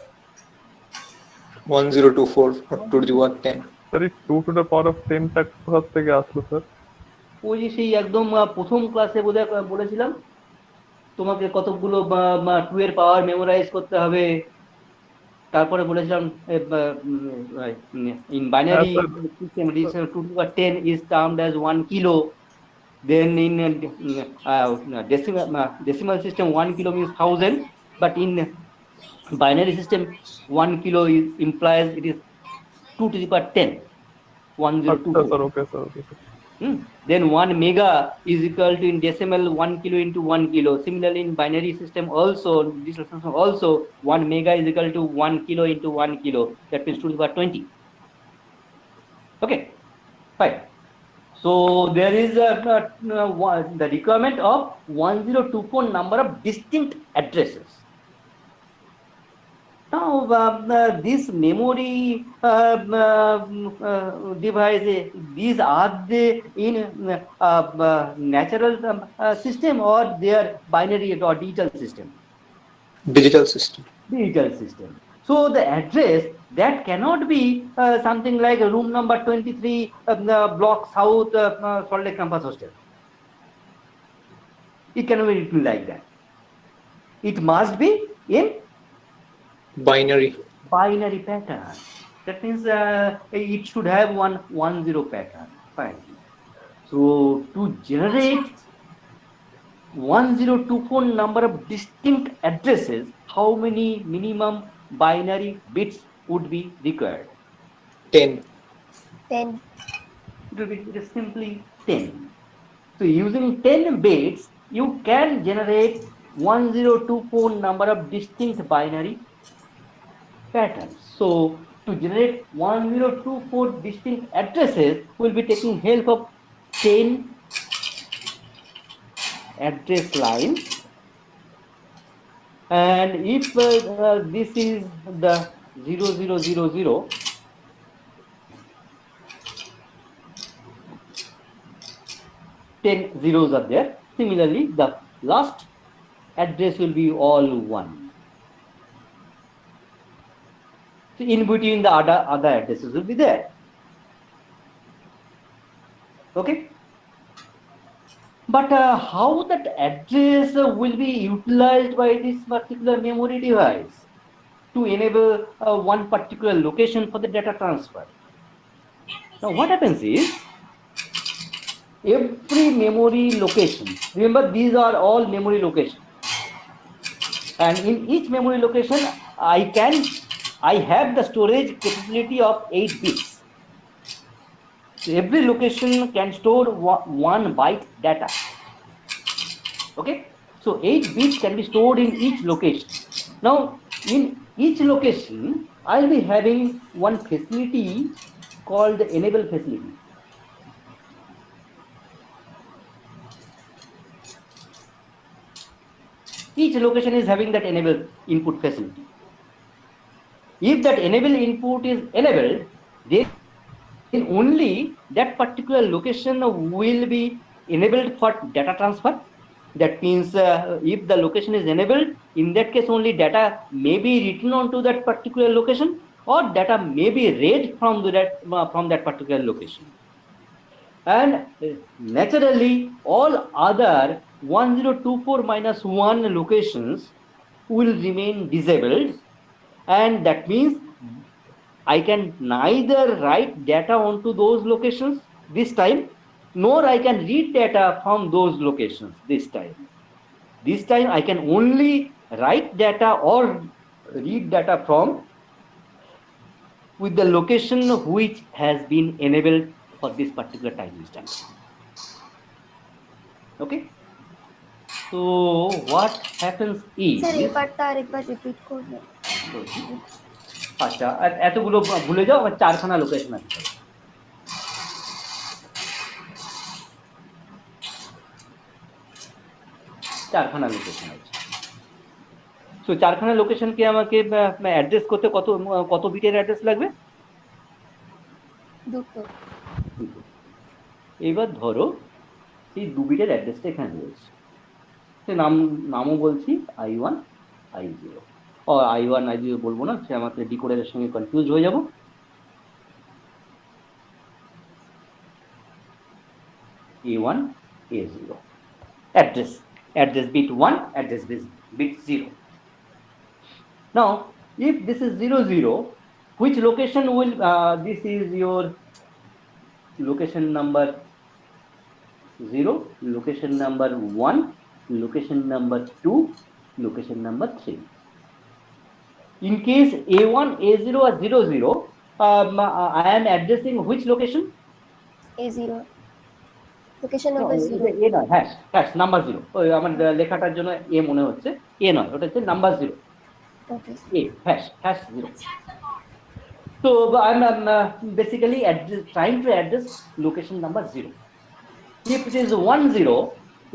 S4: 1024 or 2 to the power 10.
S6: Sir, 2 to the power of 10 tak কোথা থেকে আসলো sir?
S1: ওই যে সেই একদম প্রথম ক্লাসে বোধহয় বলেছিলাম তোমাকে কতগুলো 2 এর পাওয়ার মেমোরাইজ করতে হবে, তারপরে বলেছিলাম in binary system 2 to the power 10 is termed as 1 kilo. Then in decimal system 1 kilo means 1000, but in binary system 1 kilo implies it is 2 to the power 10. 1024.
S6: Okay, sir.
S1: Then 1 mega is equal to in decimal 1 kilo into 1 kilo. Similarly, in binary system also, digital system also, 1 mega is equal to 1 kilo into 1 kilo. That means 2 to the power 20. Okay, fine. So there is the requirement of 1024 number of distinct addresses. Now this memory device, these are they in natural system or they are binary or digital system?
S4: Digital system.
S1: Digital system. So the address that cannot be something like room number 23 block south Salt Lake campus hostel. It cannot be written like that. It must be in
S4: Binary.
S1: pattern. That means it should have 110 pattern. Fine. So to generate 1024 number of distinct addresses, how many minimum binary bits would be required?
S4: 10.
S5: 10.
S1: It is simply 10. So using 10 bits, you can generate 1024 number of distinct binary patterns. So to generate 1024 distinct addresses, we'll be taking help of 10 address line, and if this is the 0000, ten zeros are there. Similarly, the last address will be all 1. So in between the other addresses will be there. Okay. But how that address will be utilized by this particular memory device to enable one particular location for the data transfer? Now what happens is, every memory location, remember these are all memory locations, and in each memory location I have the storage capability of 8 bits. So every location can store 1 byte data. Okay, so 8 bits can be stored in each location. Now in each location I'll be having one facility called the enable facility. Each location is having that enable input facility. If that enable input is enabled, then only that particular location will be enabled for data transfer. That means if the location is enabled, in that case only data may be written onto that particular location, or data may be read from that particular location. And naturally, all other 1024-1 locations will remain disabled, and that means I can neither write data onto those locations this time, nor I can read data from those locations this time. This time I can only write data or read data from with the location which has been enabled for this particular time instance. Okay. So what happens is,
S5: sir এই পার্টটা আরেকবার repeat করবেন।
S1: আচ্ছা, এতগুলো ভুলে যাও, আমার 4খানা location আছে। 4খানা লোকেশন আছে। সো 4খানা লোকেশনকে আমাকে অ্যাড্রেস করতে কত বিটের অ্যাড্রেস লাগবে?
S5: 2।
S1: এবার ধরো এই 2 বিটের অ্যাড্রেসটা এখানে রয়েছে। নামও বলছি I1 I0, ও I1 I0 বলবো না, সে আমাকে ডিকোডারের সঙ্গে কনফিউজ হয়ে যাব। A1 A0 address bit 1, address bit 0. Now if this is 00, which location will this is your location number 0, location number 1, location number 2, location number 3. In case A1 A0 or 00, I am addressing which location?
S5: A0 location number 0।
S1: এ নয়, হ্যাঁ number 0। ওই আমার লেখাটার জন্য এ মনে হচ্ছে, এ নয়, ওটা হচ্ছে number 0।
S5: Okay,
S1: A #0. So I'm basically trying to address location number 0. If it is 10,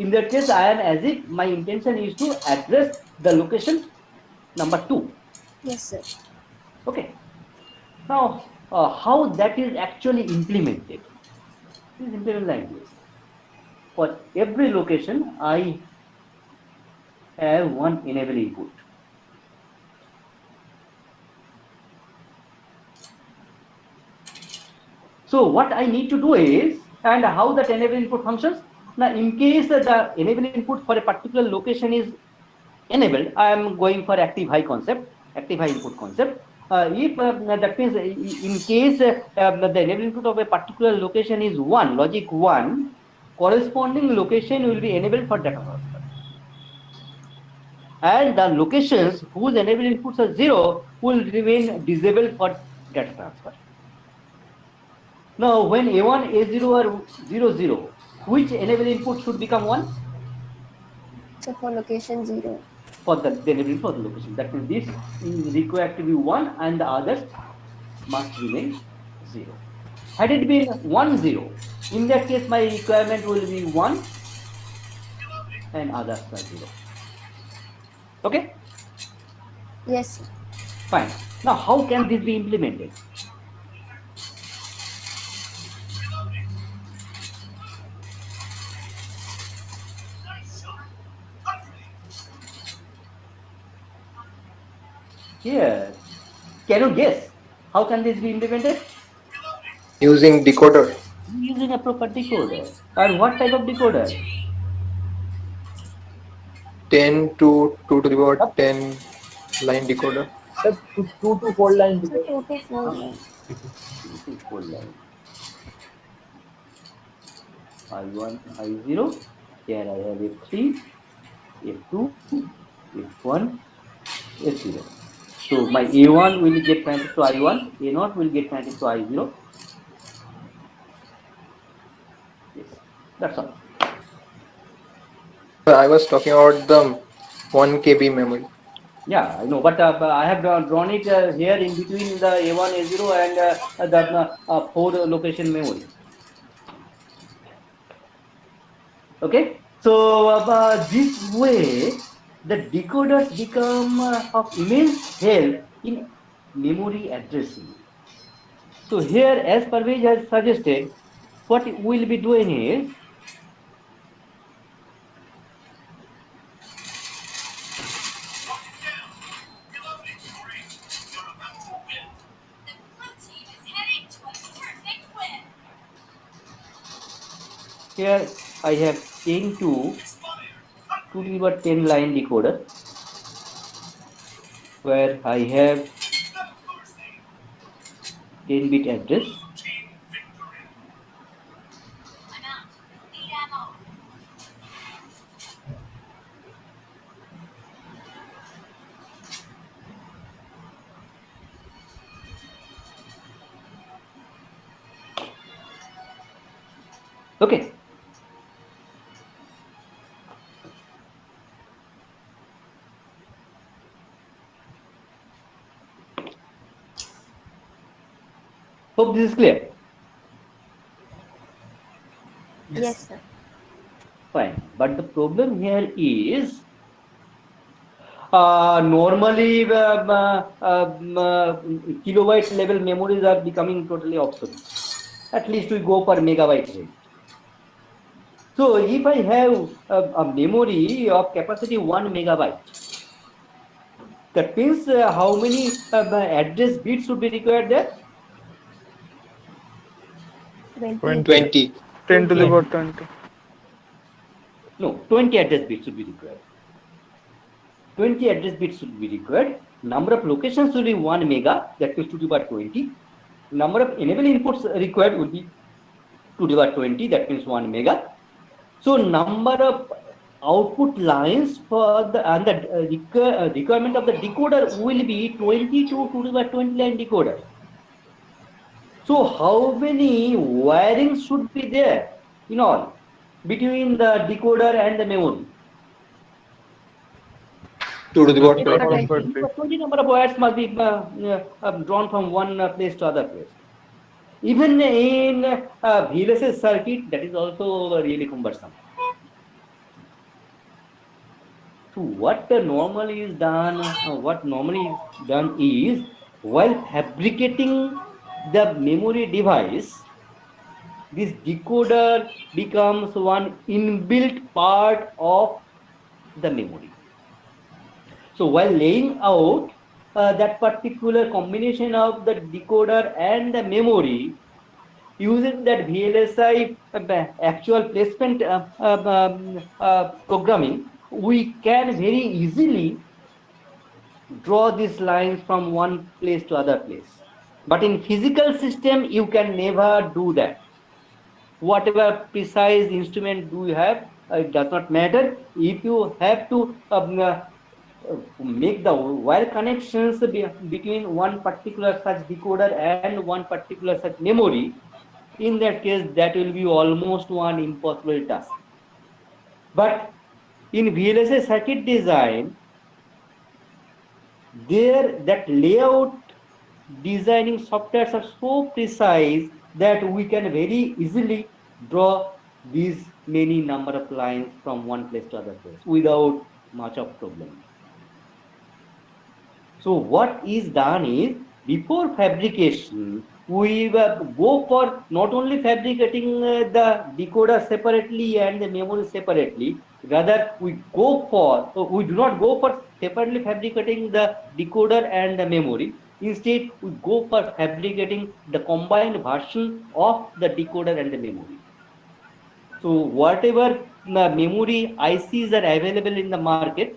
S1: in that case I am as if my intention is to address the location number 2.
S5: yes sir.
S1: Okay. Now how that is actually implemented? It is implemented like this. For every location I have one enable input. So what I need to do is, and how that enable input functions. Now in case the enable input for a particular location is enabled, I am going for active high input concept. If that means in case the enable input of a particular location is 1, logic 1, corresponding location will be enabled for data transfer. And the locations whose enable inputs are 0 will remain disabled for data transfer. Now when A1, A0 are 00, which enable input should become 1?
S5: So for location 0.
S1: For the enable for the location. That means this is required to be 1 and the others must remain 0. Had it been 10, in that case my requirement will be 1 and others are 0. Okay,
S5: Yes, sir.
S1: fine. Now, how can this be implemented? Here, can you guess how can this be implemented?
S4: Using decoder.
S1: Using a proper decoder. And what type of decoder?
S4: 10 to 2 to the power 10 line decoder.
S9: Sir, 2 to 4 line
S5: So
S9: decoder.
S5: 2 to 4 line.
S1: 2 to 4 line. I1, I0. Here I have F3, F2, F1, F0. So my A1 will get connected to I1, A0 will get connected to I0. Yes, that's all.
S4: I was talking about the 1 KB memory.
S1: Yeah, I know, but I have drawn it here in between the A1, A0 and the 4 location memory. Okay, so this way the decoders become of immense help in memory addressing. So here, as Parvez has suggested, what we'll be doing is here I have 10 to 2 to the power 10 line decoder where I have 10-bit address. Okay. Hope this is clear.
S5: Yes, sir.
S1: Fine. But the problem here is normally kilobyte level memories are becoming totally obsolete. At least we go per megabyte rate. So if I have a memory of capacity 1 megabyte, that means how many address bits should be required there?
S5: 20.
S4: 20.
S6: 10 to the power 20.
S1: No, 20 address bits should be required. 20 address bits should be required. Number of locations should be 1 mega, that means 2 to the power 20. Number of enable inputs required would be 2 to the power 20, that means 1 mega. So number of output lines for the and the requirement of the decoder will be 20 to 2 to the power 20 line decoder. So how many wirings should be there in all between the decoder and the memory?
S4: 2 to the power
S6: 20.
S4: 20.
S1: 20 number of wires must be drawn from one place to other place. Even in VLSS circuit, that is also really cumbersome. So what normally is done is, while fabricating the memory device, this decoder becomes one inbuilt part of the memory. So while laying out that particular combination of the decoder and the memory, using that VLSI actual placement programming, we can very easily draw these lines from one place to other place. But in physical system, you can never do that. Whatever precise instrument do you have, it does not matter. If you have to make the wire connections between one particular such decoder and one particular such memory, in that case, that will be almost one impossible task. But in VLSI circuit design, that layout designing softwares are so precise that we can very easily draw these many number of lines from one place to other place without much of problem. So what is done is, before fabrication, we go for not only fabricating the decoder separately and the memory separately, rather we do not go for separately fabricating the decoder and the memory. Instead, we go for fabricating the combined version of the decoder and the memory. So whatever memory ICs are available in the market,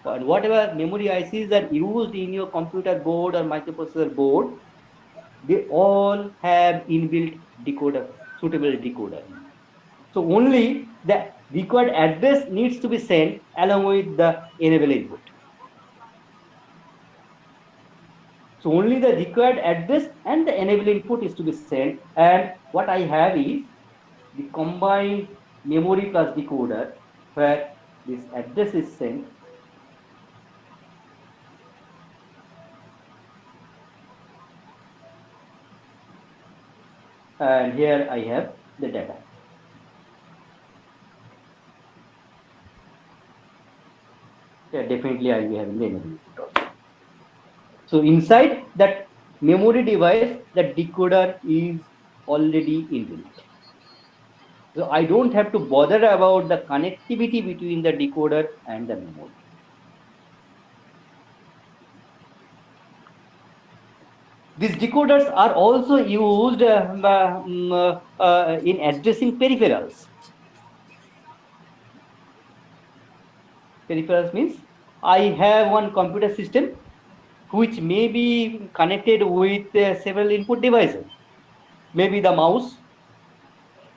S1: and whatever memory ICs are used in your computer board or microprocessor board, they all have inbuilt decoder, suitable decoder. So only the required address needs to be sent along with the enable input. So only the required address and the enable input is to be sent. And what I have is the combined memory plus decoder, where this address is sent. And here I have the data. Yeah, definitely I'll be having the enable input also. So inside that memory device, the decoder is already inbuilt. So I don't have to bother about the connectivity between the decoder and the memory. These decoders are also used in addressing peripherals. Peripherals means I have one computer system which may be connected with several input devices. Maybe the mouse,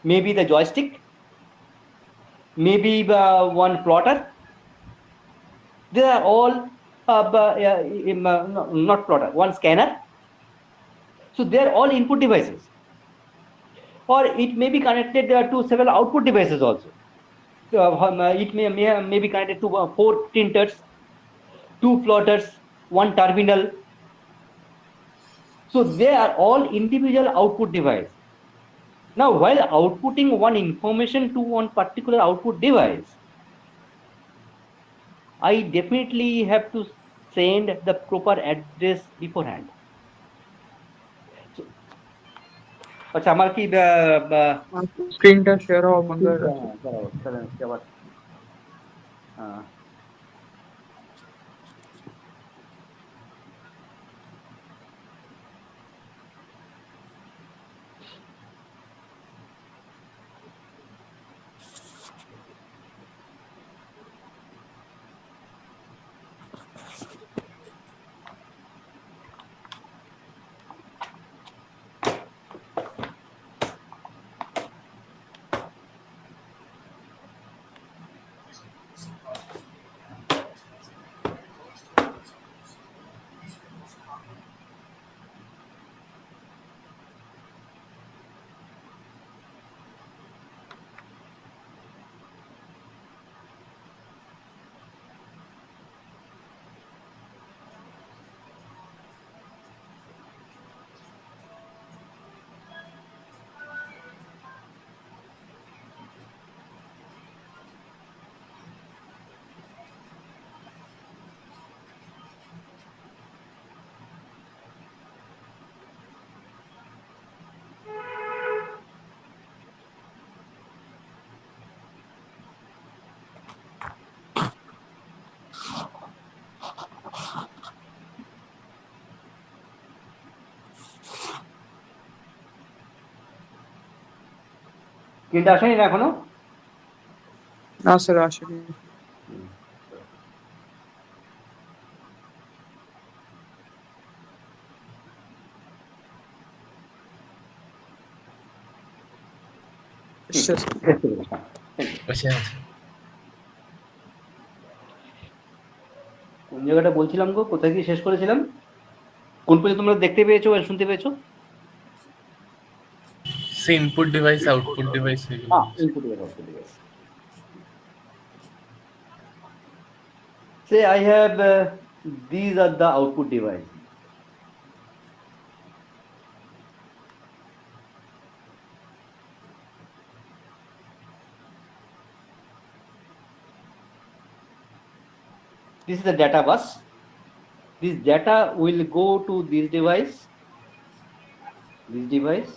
S1: maybe the joystick, maybe one plotter. They are all not plotter, one scanner. So they are all input devices. Or it may be connected to several output devices also. It may be connected to 4 printers, 2 plotters, 1 terminal. So they are all individual output device. Now, while outputting one information to one particular output device, I definitely have to send the proper address beforehand. So, আচ্ছা আমার কি
S11: স্ক্রিনটা share হওয়া বন্ধ হয়ে গেছে।
S1: আবার কিন্তু আসেনি না এখনো?
S11: না স্যার আসেনি।
S1: কোন জায়গাটা বলছিলাম গো, কোথায় কি শেষ করেছিলাম? কোন পর্যন্ত তোমরা দেখতে পেয়েছো আর শুনতে পেয়েছো?
S2: Input device output device
S1: input device output device. Say I have these are the output devices. This is the data bus. This data will go to this device. This device.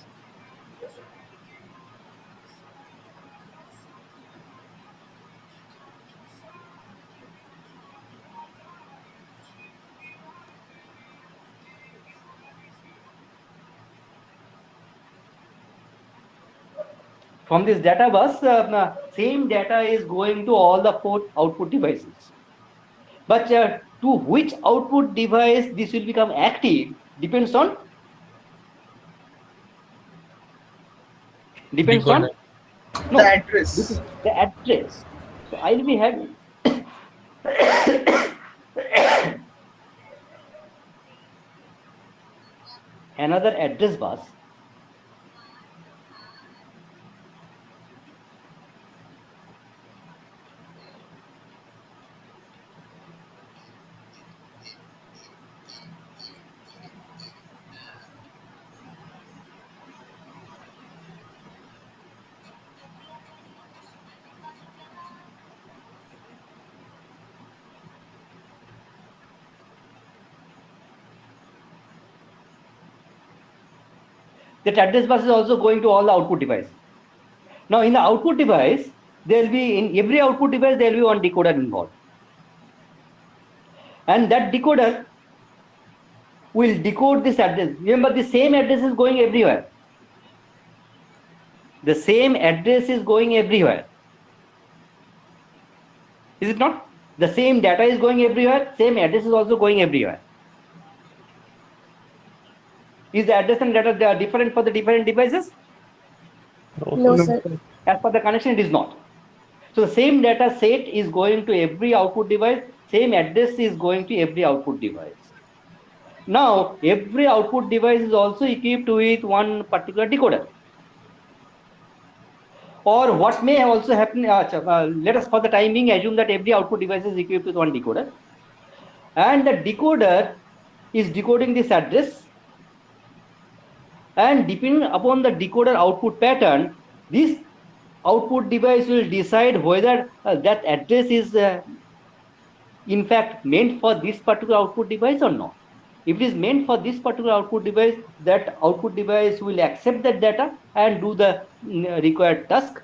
S1: From this data bus, same data is going to all the 4 output devices. But to which output device this will become active depends on
S2: Decoder.
S1: no,
S9: The address.
S1: the address. So I'll be having another address bus. That address bus is also going to all the output devices. Now in the output device, there will be in every output device there will be one decoder involved, and that decoder will decode this address. Remember, the same address is going everywhere. The same address is going everywhere. Is it not? The same data is going everywhere. Same address is also going everywhere. Is the address and data they are different for the different devices?
S5: No, sir.
S1: As per the connection, it is not. So the same data set is going to every output device. Same address is going to every output device. Now, every output device is also equipped with one particular decoder. Or what may also happen, let us for the time being assume that every output device is equipped with one decoder. And the decoder is decoding this address. And depending upon the decoder output pattern, this output device will decide whether that address is in fact meant for this particular output device or not. If it is meant for this particular output device, that output device will accept that data and do the required task.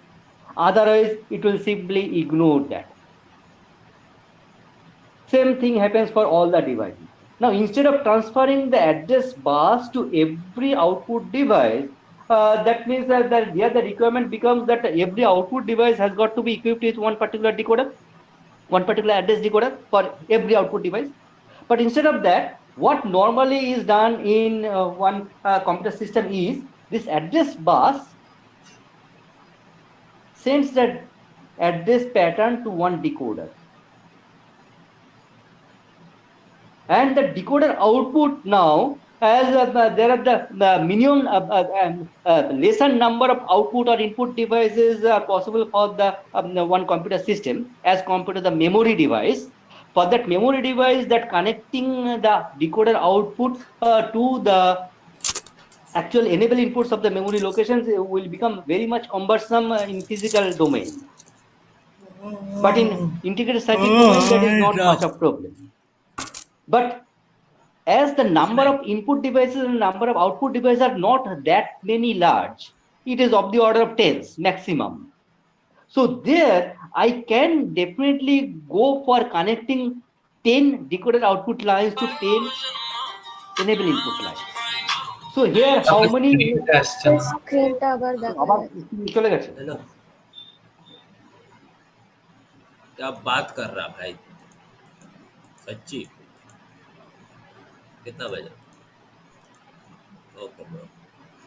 S1: Otherwise, it will simply ignore that. Same thing happens for all the devices. Now, instead of transferring the address bus to every output device, that means that here the requirement becomes that every output device has got to be equipped with one particular decoder, one particular address decoder for every output device. But instead of that, what normally is done in one computer system is this address bus sends that address pattern to one decoder. And the decoder output now, as there are the minimum lesser number of output or input devices are possible for the one computer system as compared to the memory device. For that memory device, that connecting the decoder output to the actual enable inputs of the memory locations will become very much cumbersome in physical domain. But in integrated circuit domain, that is not much of problem. But as the number of input devices and number of output devices are not that many large, it is of the order of tens maximum. So there I can definitely go for connecting 10 decoder output lines to 10 enable input lines. So here how many
S5: স্ক্রিনটা আবার দেখা
S1: আবার
S5: যাচ্ছে
S1: চলে গেছে
S7: hello क्या बात कर रहा भाई सच्ची कितना बजे ओके ब्रो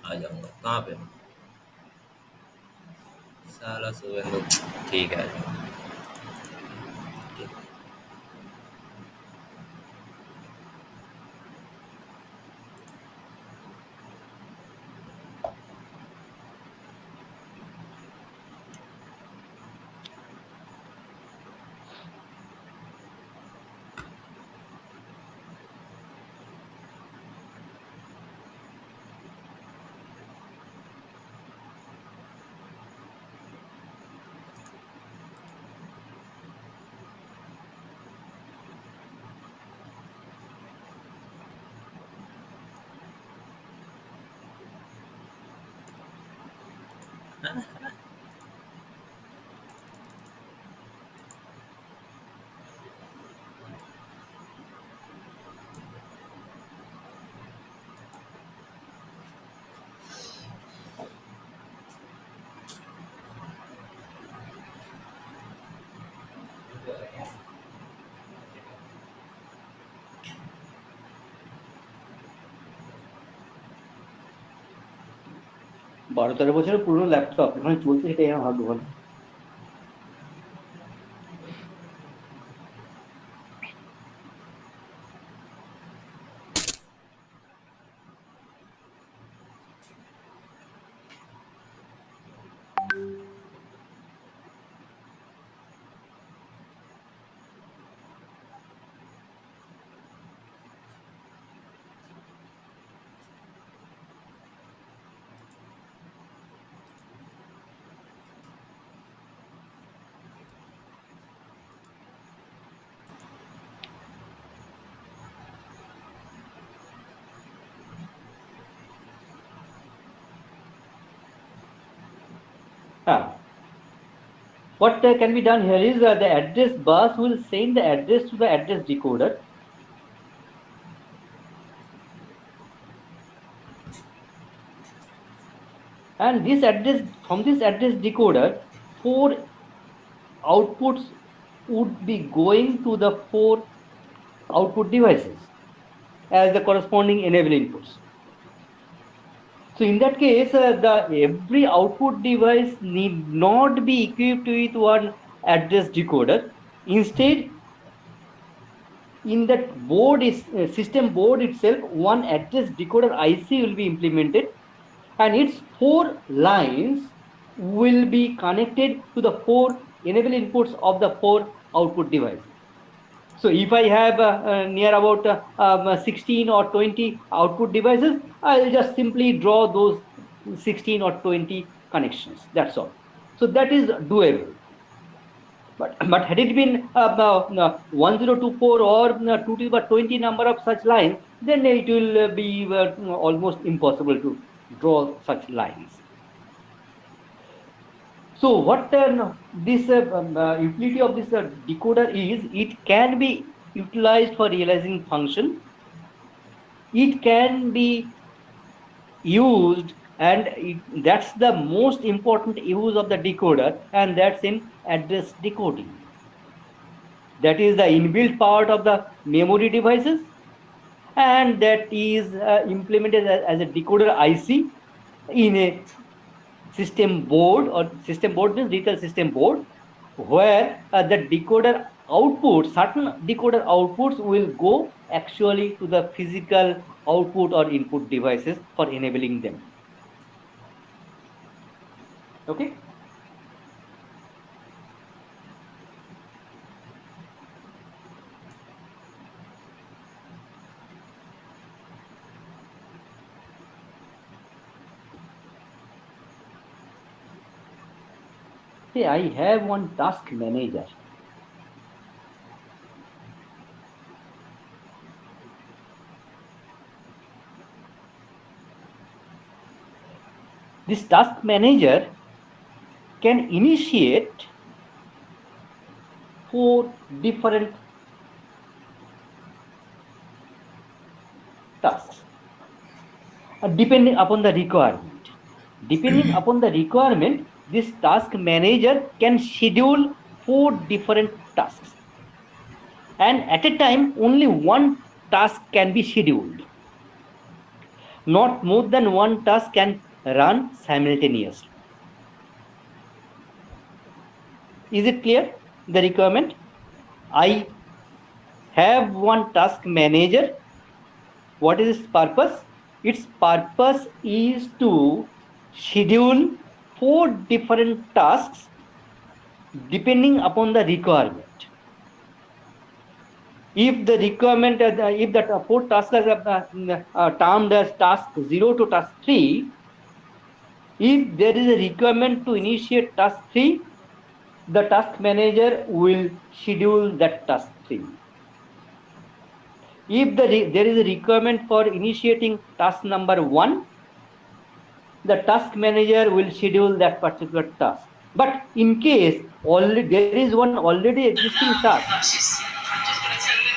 S7: आ जाऊंगा कहाँ पे साला सुबह लोग ठीक है
S1: 12-13 বছরের পুরনো ল্যাপটপ এখন চলছে, সেটাই আমার ভাগ্যবান। What can be done here is the address bus will send the address to the address decoder. And this address, from this address decoder, 4 outputs would be going to the 4 output devices as the corresponding enable inputs. So in that case, every output device need not be equipped with one address decoder. Instead, in that board is system board itself, one address decoder IC will be implemented, and its 4 lines will be connected to the 4 enable inputs of the 4 output devices. So if I have near about 16 or 20 output devices, I'll just simply draw those 16 or 20 connections. That's all. So that is doable. But had it been 1024 or 2 to the power 20 number of such lines, then it will be almost impossible to draw such lines. So what this utility of this decoder is, it can be utilized for realizing function. It can be used, and that's the most important use of the decoder, and that's in address decoding. That is the inbuilt part of the memory devices, and that is implemented as a decoder IC in a system board, or system board means digital system board, where the decoder output, certain decoder outputs will go actually to the physical output or input devices for enabling them. Okay. See, I have one task manager. This task manager can initiate 4 different tasks depending upon the requirement. Depending upon the requirement, this task manager can schedule 4 different tasks, and at a time only one task can be scheduled. Not more than one task can run simultaneously. Is it clear, the requirement? I have one task manager. What is its purpose? Its purpose is to schedule 4 different tasks depending upon the requirement. If the requirement, if that 4 tasks are termed as task 0 to task 3, if there is a requirement to initiate task 3, the task manager will schedule that task 3. If there is a requirement for initiating task number 1, the task manager will schedule that particular task. But in case already there is one already existing task,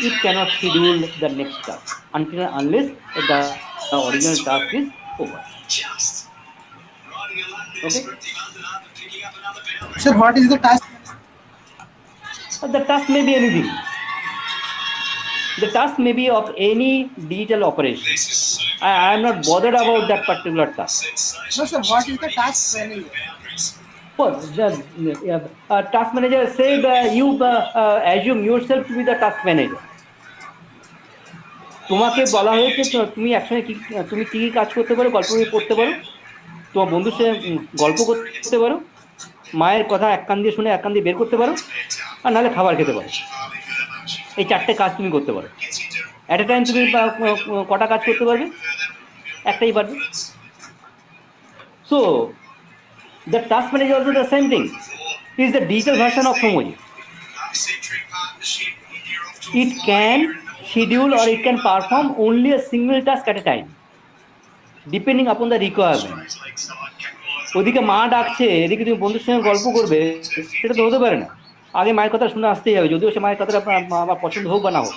S1: it cannot schedule the next task unless the original task is over. Okay.
S9: Sir, what is the task?
S1: The task may be anything. The task may be of any digital operation. I am not bothered about that particular task.
S9: No, sir, what is the task manager?
S1: Well, the task manager said you assume yourself to be the task manager. তোমাকে বলা হয়েছে তুমি একসঙ্গে তুমি কি কাজ করতে পারো, গল্প বই পড়তে পারো, তোমার বন্ধুর সাথে গল্প করতে পারো, মায়ের কথা এক কান দিয়ে শুনে এক কান দিয়ে বের করতে পারো, আর নাহলে খাবার খেতে পারো। এই চারটে কাজ তুমি করতে পারো। অ্যাট এ টাইম তুমি কটা কাজ করতে পারবে? একটাই পারবে। So the task manager also the same thing. It is the digital version of Somoji. It can schedule or it can perform only a single task at a time, depending upon the requirement. ওদিকে মা ডাকছে, এদিকে তুমি বন্ধুর সঙ্গে গল্প করবে, সেটা তো হতে পারে না। আগে মায়ের কথা শুনে আসতেই হবে, যদিও সে মায়ের কথাটা আমার পছন্দ হোক বা না হোক।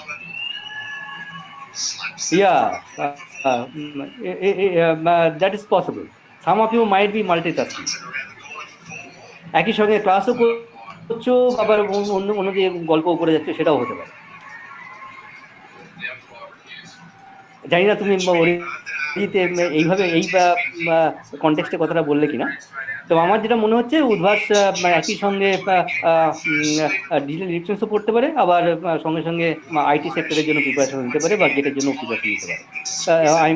S1: That is possible. Some of you might be multitasking. একই সঙ্গে ক্লাসও করছো, আবার অন্যদিকে গল্প করে যাচ্ছে, সেটাও হতে পারে। জানি না তুমি এইভাবে এই কনটেক্সটে কথাটা বললে কিনা। তো আমার যেটা মনে হচ্ছে উদ্ভাস একই সঙ্গে ডিজিটাল ইলেকট্রনিক্সও পড়তে পারে, আবার সঙ্গে সঙ্গে আইটি সেক্টরের জন্য প্রিপারেশন নিতে পারে বা গেটের জন্য প্রিপারেশন নিতে পারে।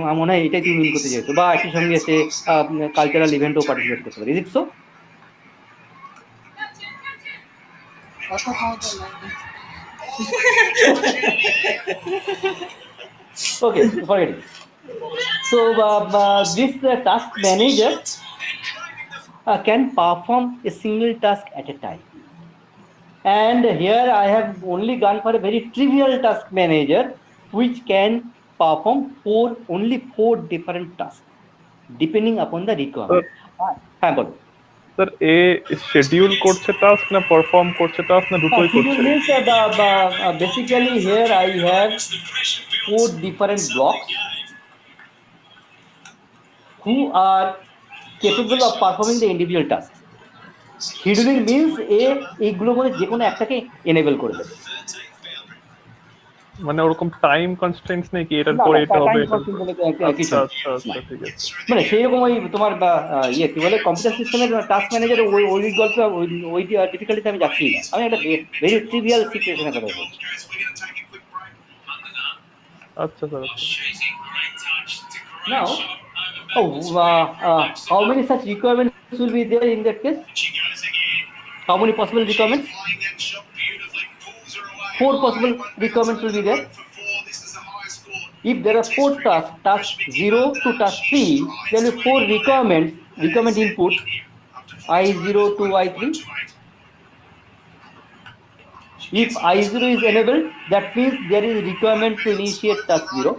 S1: আমার মনে হয় এটাই তুমি মিন করতে চাইছো, বা একই সঙ্গে সে কালচারাল ইভেন্টও পার্টিসিপেট করতে পারে। Is it so? Okay, forget it. So this task manager can perform a single task at a time. And here I have only gone for a very trivial task manager which can perform only four different tasks depending upon the requirement.
S6: Sir, A schedule করছে task না perform করছে task না দুটোই করছে?
S1: Basically here I have four different blocks who are capable of performing the individual tasks. Scheduling means এইগুলো মধ্যে যে কোনো একটাকে enable করে দেবে।
S6: মানে ওরকম টাইম কনস্ট্রেন্টস নেই কি এটার পরে এটা হবে? আচ্ছা আচ্ছা ঠিক আছে।
S1: মানে সেই রকম ওই তোমার কি বলে কম্পিউটার সিস্টেমের টাস্ক ম্যানেজার ওই গল্প ওই ডিফিকাল্টিতে আমি যাচ্ছি না। আমি একটা ভেরি ট্রিভিয়াল সিচুয়েশনের কথা বলছি।
S6: আচ্ছা sir.
S1: Now, how many such requirements will be there in that case? How many possible requirements? 4 possible requirements will be there. If there are 4 tasks, task 0 to task 3, there will be 4 requirement input, I0 to I3. If I0 is enabled, that means there is a requirement to initiate task 0.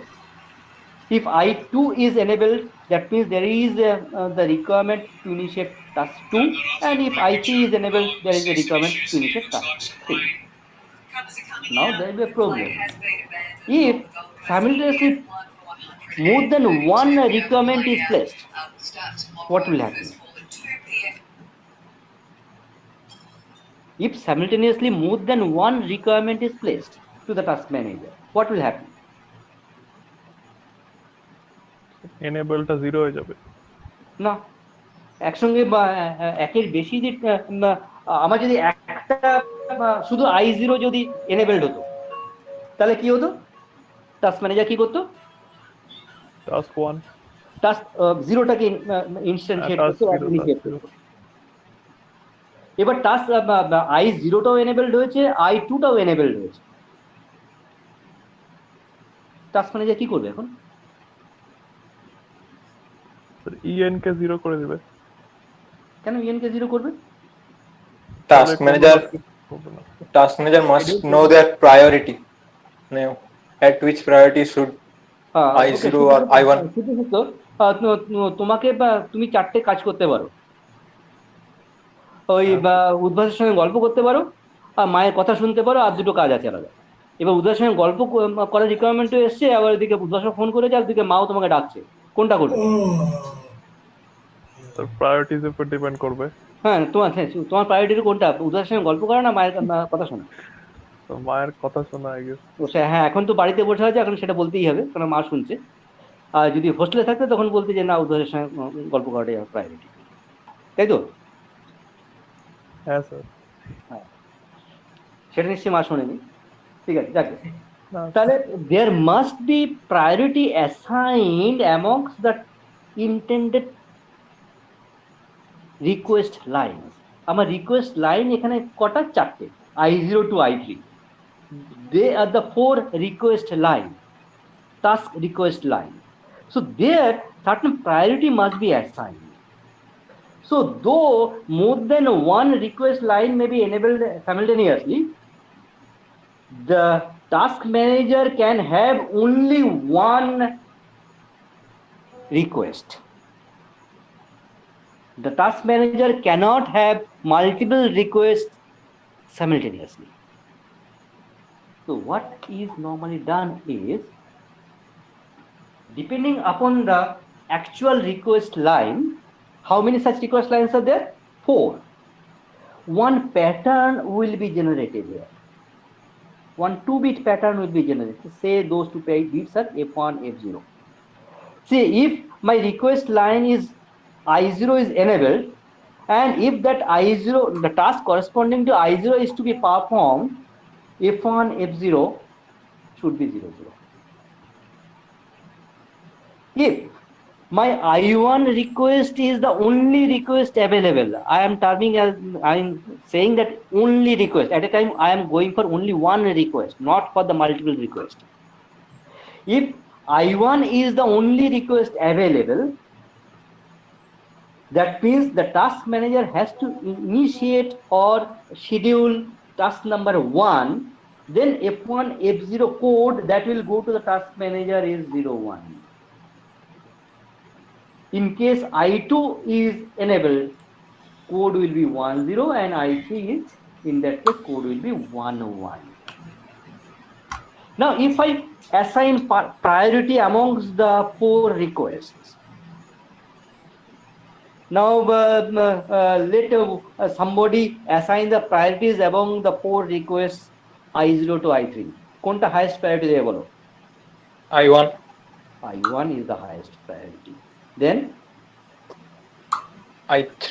S1: If I2 is enabled, that means there is the requirement to initiate task 2. And if I3 is enabled, there is a requirement to initiate task 3. Now there will be a problem. If simultaneously more than one requirement is placed, what will happen? If simultaneously more than one requirement is placed to the task manager, what will happen?
S6: Enableটা 0 হয়ে যাবে।
S1: না, একসঙ্গে একের বেশি যে আমার যদি একটা শুধু I0 যদি এনেবলড হতো তাহলে কি হতো? টাস্ক ম্যানেজার কি করতো?
S6: টাস্ক 1
S1: টাস্ক 0টাকে ইনস্ট্যান্সিয়েট করতো, এবার টাস্ক I0টাও এনেবলড হয়েছে, I2টাও এনেবলড হয়েছে, টাস্ক ম্যানেজার কি করবে এখন?
S6: EN কে 0 করে দিবে।
S1: কেন EN কে 0 করবে?
S4: Task manager must know their priority. At which priority should I0 or I1?
S1: তোমাকে বা তুমি 4টে কাজ করতে পারো, ওই বা উদ্ভাসের সঙ্গে গল্প করতে পারো, আর মায়ের কথা শুনতে পারো, আর 2টো কাজ আছে আলাদা। এবার উদ্ভাসের সঙ্গে গল্প করার রিকোয়ারমেন্টও এসছে, আবার এদিকে উদ্ভাসা ফোন করেছে, আর দিকে মাও তোমাকে ডাকছে, কোনটা করবে?
S6: তোর প্রায়োরিটিজ উপর ডিপেন্ড করবে।
S1: হ্যাঁ, তোমার প্রায়োরিটি কোনটা, উদ্ভাসের সঙ্গে গল্প করা না মায়ের কথা শোনা?
S6: তো মায়ের কথা শোনা আই গেস।
S1: হ্যাঁ, এখন তো বাড়িতে বসে আছে, এখন সেটা বলতেই হবে, কারণ মা শুনছে। আর যদি হোস্টেলে থাকতে তখন বলতে যে না, উদ্ভাসের সঙ্গে গল্প করাটাই আমার প্রায়োরিটি, তাই তো?
S6: হ্যাঁ স্যার।
S1: হ্যাঁ, সেটা নিশ্চয়ই মা শোনেনি। ঠিক আছে, যাক। তাহলে there must be priority assigned amongst the intended request line. আমার রিকোয়েস্ট লাইন এখানে কটা? 4টে, I0 to I3. They are the 4 request line, task request line. So there certain priority must be assigned. So though more than one request line may be enabled simultaneously, the task manager can have only one request. The task manager cannot have multiple requests simultaneously. So what is normally done is, depending upon the actual request line, how many such request lines are there? 4. One pattern will be generated here. One 2-bit pattern will be generated. Say those 2 bits are F1, F0. See, if my request line is I0 is enabled, and if that I0, the task corresponding to I0 is to be performed, F1, F0 should be 0, 0. If my I1 request is the only request available, I am saying that only request. At a time, I am going for only one request, not for the multiple request. If I1 is the only request available, that means the task manager has to initiate or schedule task number 1, then F1, F0 code that will go to the task manager is 0, 1. In case I2 is enabled, code will be 1, 0, and I3 is, in that case, code will be 1, 1. Now, if I assign priority amongst the 4 requests, now let somebody assign the priorities among the 4 requests I0 to I3. Konta highest priority দেবে বলো?
S4: I1.
S1: I1 is the highest priority. Then
S4: I3.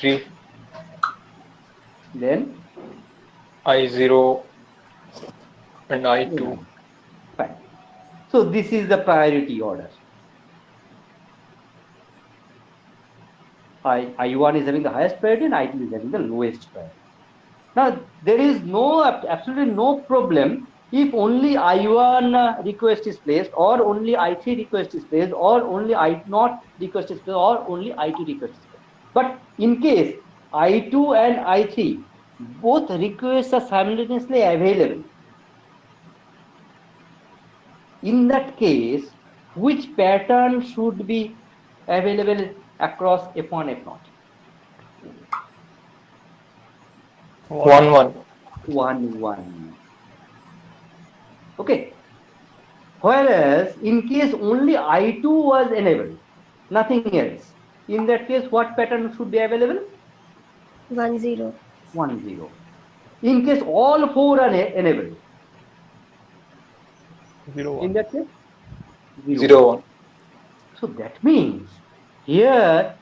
S1: Then
S4: I0 and I2.
S1: Fine. So this is the priority order. I1 is having the highest priority and I2 is having the lowest priority. Now there is absolutely no problem if only I1 request is placed, or only I3 request is placed, or only I0 request is placed, or only I2 request is placed. But in case I2 and I3 both requests are simultaneously available, in that case, which pattern should be available across F1, F0?
S4: 1, 1.
S1: 1, 1. Okay. Whereas in case only I2 was enabled, nothing else, in that case what pattern should be available?
S5: 1, 0.
S1: 1, 0. In case all 4 are enabled,
S6: 0, 1.
S1: in that case
S4: 0, 1.
S1: So that means here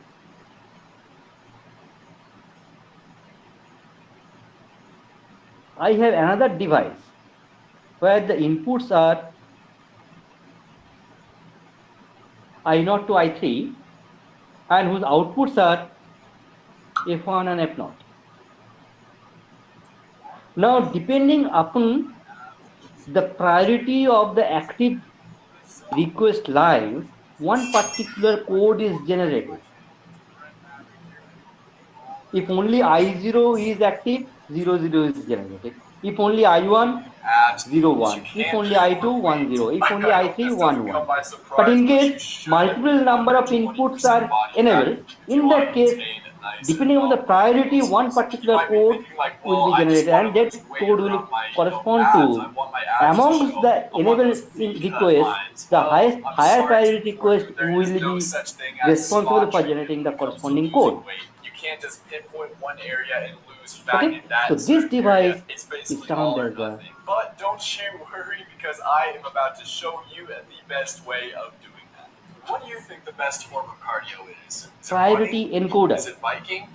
S1: I have another device where the inputs are I0 to I3 and whose outputs are F1 and F0. Now, depending upon the priority of the active request lines, one particular code is generated. If only I0 is active, 0, 0 is generated. If only I1, 0, 1. If only I2, 1, 0. If only I3, 1, 1. But in case multiple number of inputs are enabled, in that case, depending on the priority, one particular code will be generated, and that code will correspond to amongst the enabled requests. The higher priority request will be responsible for generating the corresponding code.
S12: Can't just pinpoint one area and lose fact
S1: Okay,
S12: in that
S1: so this
S12: certain
S1: device
S12: area. It's
S1: is
S12: basically
S1: termed
S12: all or
S1: as a
S12: nothing. But don't you worry, because I am about to show you the best way of doing that. What do you think the best form of cardio is? Is it
S1: priority
S12: running?
S1: encoder.
S12: Is it biking?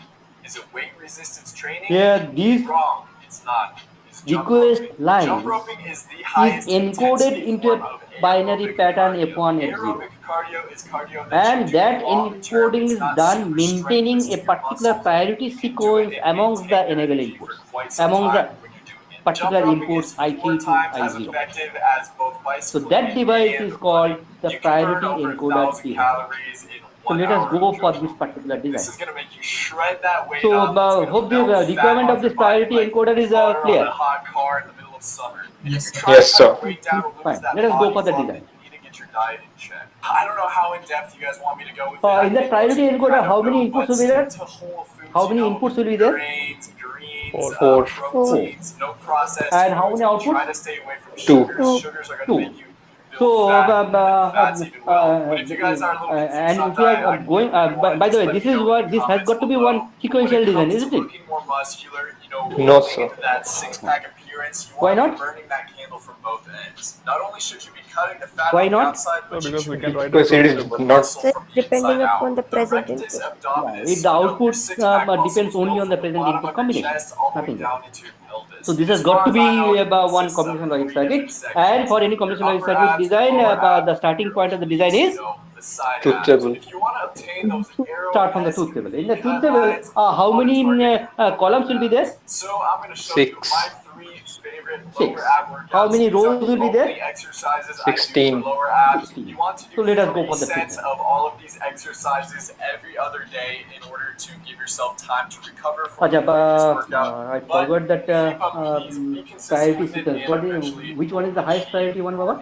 S12: Is it weight resistance training?
S1: Here, these
S12: Wrong. It's not. It's jump
S1: request
S12: roping.
S1: lines
S12: Jump roping is the
S1: is
S12: highest
S1: encoded
S12: intensity
S1: into
S12: form
S1: a
S12: of
S1: binary
S12: aerobic
S1: pattern
S12: cardio.
S1: F1, F0.
S12: Aerobic cardio is cardio that
S1: And
S12: you do
S1: that
S12: long term.
S1: encoding
S12: It's
S1: is
S12: not
S1: done
S12: super
S1: maintaining
S12: strenuous
S1: a
S12: to your
S1: particular
S12: muscles.
S1: priority
S12: You can do it
S1: sequence
S12: and
S1: amongst the
S12: maintain
S1: enable
S12: energy for
S1: inputs,
S12: quite some
S1: among the
S12: time when you're doing it.
S1: particular
S12: Jump roping
S1: inputs
S12: is
S1: I3
S12: 4
S1: to
S12: times as
S1: I0.
S12: effective as both
S1: So
S12: bicycling
S1: that device
S12: and
S1: is called
S12: running.
S1: the
S12: You can burn
S1: priority
S12: over
S1: encoder
S12: 1,000
S1: device.
S12: calories in
S1: So
S12: 1
S1: let us
S12: hour
S1: go
S12: of
S1: for
S12: jump
S1: this
S12: roping.
S1: particular
S12: This
S1: design.
S12: is going to make you shred that weight
S1: So
S12: up. It's going
S1: hope
S12: to
S1: the
S12: melt fat
S1: requirement
S12: off
S1: of
S12: your
S1: this
S12: body
S1: priority
S12: like
S1: encoder is
S12: butter on
S1: clear.
S12: a hot car in the middle of summer. And if
S7: Yes,
S12: you're
S7: sir.
S12: trying
S4: Yes,
S12: to
S4: sir.
S12: cut weight down or lose
S1: Fine.
S12: that
S1: Let us go
S12: body
S1: for the
S12: fluff,
S1: design.
S12: then you need to get your diet in check. I don't know how in depth you guys want me to go with it. I
S1: In that
S12: think
S1: priority
S12: most of you
S1: encoder,
S12: kind of
S1: how many
S12: know,
S1: inputs
S12: but
S1: will be there?
S12: stick to whole foods,
S1: How
S12: you
S1: many
S12: know,
S1: inputs will be there?
S12: grains, greens,
S4: Four.
S12: proteins, no processed
S1: And how
S12: foods.
S1: many
S12: Try
S1: outputs?
S12: to stay away from
S4: Two.
S12: sugars.
S5: Two.
S12: Sugars are going to
S1: Two.
S12: make you build
S1: So,
S12: fat, and then fats even will. But if you guys are a little confused
S1: and
S12: on
S1: if we
S12: diet,
S1: are
S12: I can
S1: going,
S12: give you one.
S1: by the way,
S12: Just let
S1: this
S12: me
S1: is
S12: know in
S1: what
S12: the
S1: this has
S12: comments
S1: got to be
S12: below.
S1: one
S12: But when
S1: sequential
S12: it
S1: design,
S12: comes to
S1: isn't it?
S12: looking more muscular,
S4: No,
S12: maintain
S4: sir.
S12: that six-pack appearance, you
S1: Why
S12: want to be
S1: not?
S12: burning that candle from both ends. Not only should you be cutting the fat
S1: Why
S12: on the
S1: not?
S12: outside,
S6: So
S12: but you
S6: because we
S12: should
S6: can
S12: be
S6: write it
S4: Because it is
S6: to
S12: building
S4: not.
S12: muscle
S5: So
S12: from the
S5: depending
S12: inside
S5: upon
S12: out.
S5: the
S12: The
S5: present
S12: rectus
S5: input.
S12: abdominis,
S1: If the
S12: your
S1: output
S12: six-pack muscles
S1: depends only
S12: go
S1: on the
S12: from the
S1: present
S12: bottom
S1: input
S12: of your
S1: combination,
S12: chest all the way
S1: nothing else.
S12: down into your pelvis.
S1: So this
S12: As
S1: has got
S12: far
S1: to
S12: as I know,
S1: be
S12: it
S1: one
S12: consists of
S1: combination
S12: 3
S1: logic circuit,
S12: different
S1: and
S12: sections.
S1: for any
S12: Your
S1: combination logic
S12: upper
S1: circuit
S12: abs,
S1: design,
S12: your lower abs,
S1: the starting
S12: your
S1: point of the design
S12: obliques,
S1: is
S12: the side
S4: Truth
S12: abs.
S4: table.
S12: And if you want to obtain those
S1: start from the
S12: arrow-esque
S1: truth table. In the
S12: V-cut
S1: truth table,
S12: lines,
S1: how
S12: you want to
S1: many
S12: target
S1: columns
S12: lower
S1: will be there?
S12: abs. So I'm going to show you
S4: 6.
S12: my 3 favorite
S1: 6.
S12: lower ab workouts.
S1: How many
S12: These are
S1: rows
S12: the
S1: will be there?
S12: only exercises I do
S4: 16.
S12: for lower abs.
S1: 16.
S12: You want to do
S1: So let us go
S12: 3
S1: for the
S12: sets
S1: treatment.
S12: of all of these exercises every other day in order to give yourself time to recover from the previous workout.
S1: I
S12: But
S1: forgot that
S12: keep up the heat, be consistent
S1: priority
S12: with it,
S1: sequence.
S12: and eventually
S1: Which one is the highest priority one, Baba?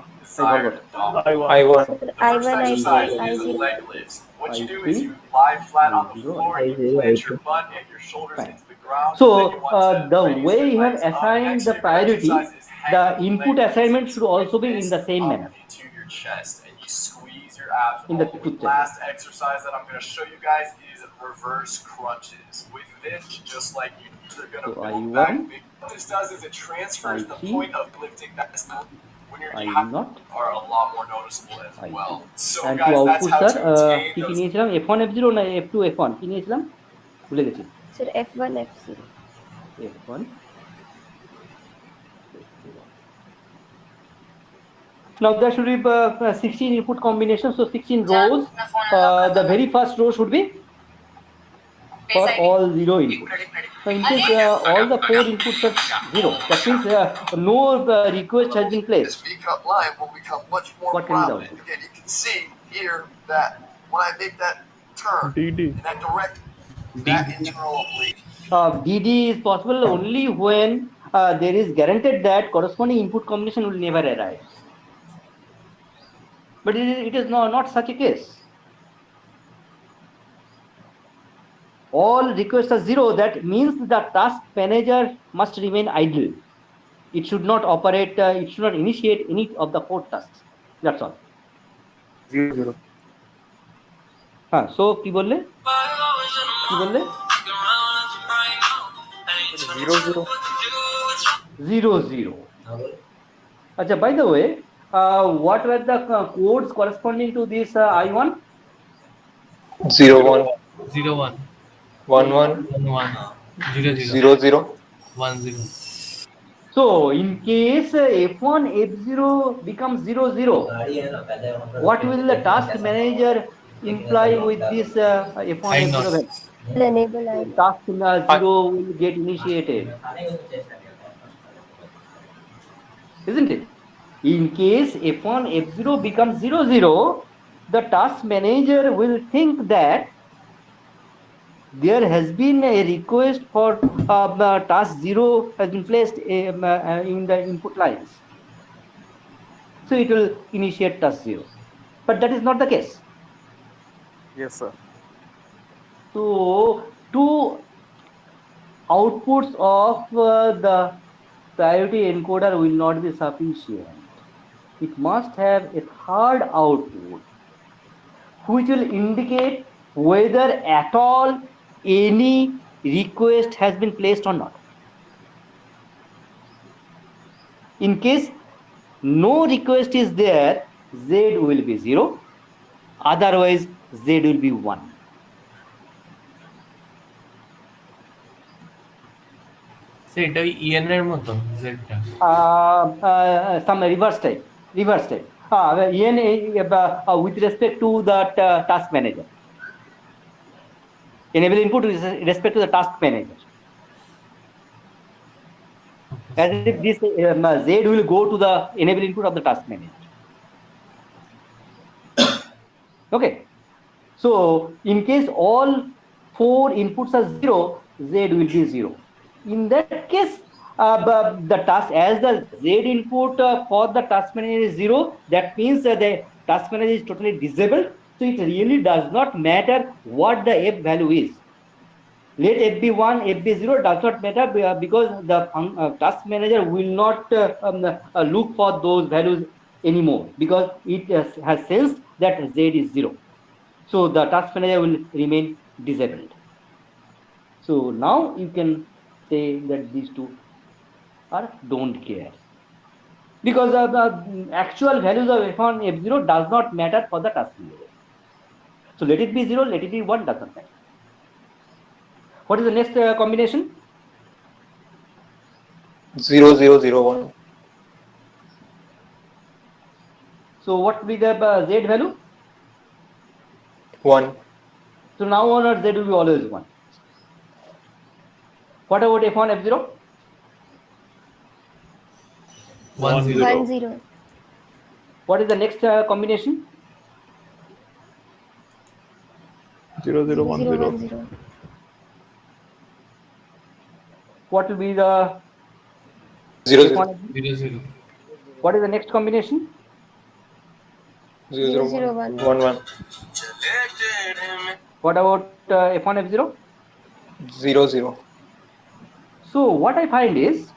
S1: I
S12: desired
S1: forgot.
S12: abdominal.
S6: I1.
S4: I1.
S5: So
S12: The first
S5: I1, I2,
S12: exercise is
S5: I0.
S12: leg lifts. What you do
S1: I3,
S12: is you lie flat on the
S1: I0,
S12: floor,
S1: I0.
S12: you plant your butt and your shoulders
S1: Fine.
S12: into the ground.
S1: So
S12: then you want to
S1: the
S12: raise
S1: way
S12: your
S1: you have
S12: legs up.
S1: assigned
S12: Next
S1: the
S12: favorite
S1: priority,
S12: exercise is
S1: the
S12: hanging
S1: input
S12: leg
S1: assignment
S12: raises.
S1: should also
S12: Swing
S1: be in the
S12: this
S1: same
S12: up
S1: manner.
S12: into your chest and you squeeze your abs
S1: In the
S12: all the way.
S1: truth table.
S12: Last exercise that I'm going to show you guys is reverse crunches. With this, just like you're going to
S1: So
S12: build back
S1: I1,
S12: big. What this does is it transfers the
S1: I3,
S12: point of lifting that's when you're
S1: I0,
S12: are a lot more noticeable as
S1: I2.
S12: well. So
S1: And
S12: guys,
S1: two
S12: that's
S1: outputs
S12: how
S1: are
S12: to obtain
S1: কি কি
S12: those.
S1: নিয়েছিলাম F1 F0 না F2 F1 কি নিয়েছিলাম ভুলে গেছি
S5: So F1, F0.
S1: F1 F0. Now there should be 16 input combinations, so 16 rows. The very first row should be for all 0 inputs. So in case all the 4 inputs are 0, that means no request has been
S10: This
S1: placed.
S10: V-cut line will become much more
S1: What can be the
S10: prominent.
S1: output?
S10: Again, you can see here that when I make that turn
S6: DD.
S10: in that direct, that internal oblique.
S1: DD is possible only when there is guaranteed that corresponding input combination will never arise. But it is not such a case. All requests are 0. That means the task manager must remain idle. It should not operate. It should not initiate any of the 4 tasks. That's all.
S11: 0, 0.
S1: So কি বললে?
S11: 0, 0.
S1: 0 0. Acha, by the way, what were the codes corresponding to this I1?
S4: 0 1
S7: 0 1
S4: 1 1
S7: 1 1 0 0
S4: 0 0.
S7: 1 0.
S1: So in case F1 F0 becomes 0 0, what will the task manager imply with this F1
S7: I
S1: F0
S7: not.
S1: value?
S5: Will enable idle.
S1: Task 0 will get initiated, isn't it? In case F1 F0 becomes 0 0, the task manager will think that there has been a request for task 0 has been placed in the input lines. So it will initiate task 0. But that is not the case.
S6: Yes, sir.
S1: So two outputs of the priority encoder will not be sufficient. It must have a third output which will indicate whether at all any request has been placed or not. In case no request is there, Z will be 0. Otherwise, Z will be 1.
S2: সেটা ওই EN এর মতো জেডটা
S1: Some reverse type. EN with respect to the task manager. Enable input with respect to the task manager. As if this Z will go to the enable input of the task manager. Okay. So in case all 4 inputs are 0, Z will be 0. In that case, the task as the Z input for the task manager is 0, that means the task manager is totally disabled. So it really does not matter what the F value is. Let F be 1, F be 0 does not matter because the task manager will not look for those values anymore because it has sensed that Z is 0. So the task manager will remain disabled. So now you can say that these two are don't care because the actual values of F1, F0 does not matter for the task manager. So let it be 0, let it be 1, does not matter. What is the next combination?
S4: 0, 0, 0, 1.
S1: So what will be the Z value?
S4: 1.
S1: So now onwards Z will be always 1. What about F1, F0?
S2: 1 0
S5: 1 0.
S1: What is the next combination?
S6: 0 0 1
S5: 0
S6: 0.
S5: 1 0.
S1: What will be the
S4: 0, 0,
S1: F1?
S2: 0 0
S1: What is the next combination?
S4: 0, 0,
S5: 0
S4: 1,
S5: 1.
S4: 1, 1.
S1: What about F1, F0?
S4: 0, 0.
S1: So what I find is,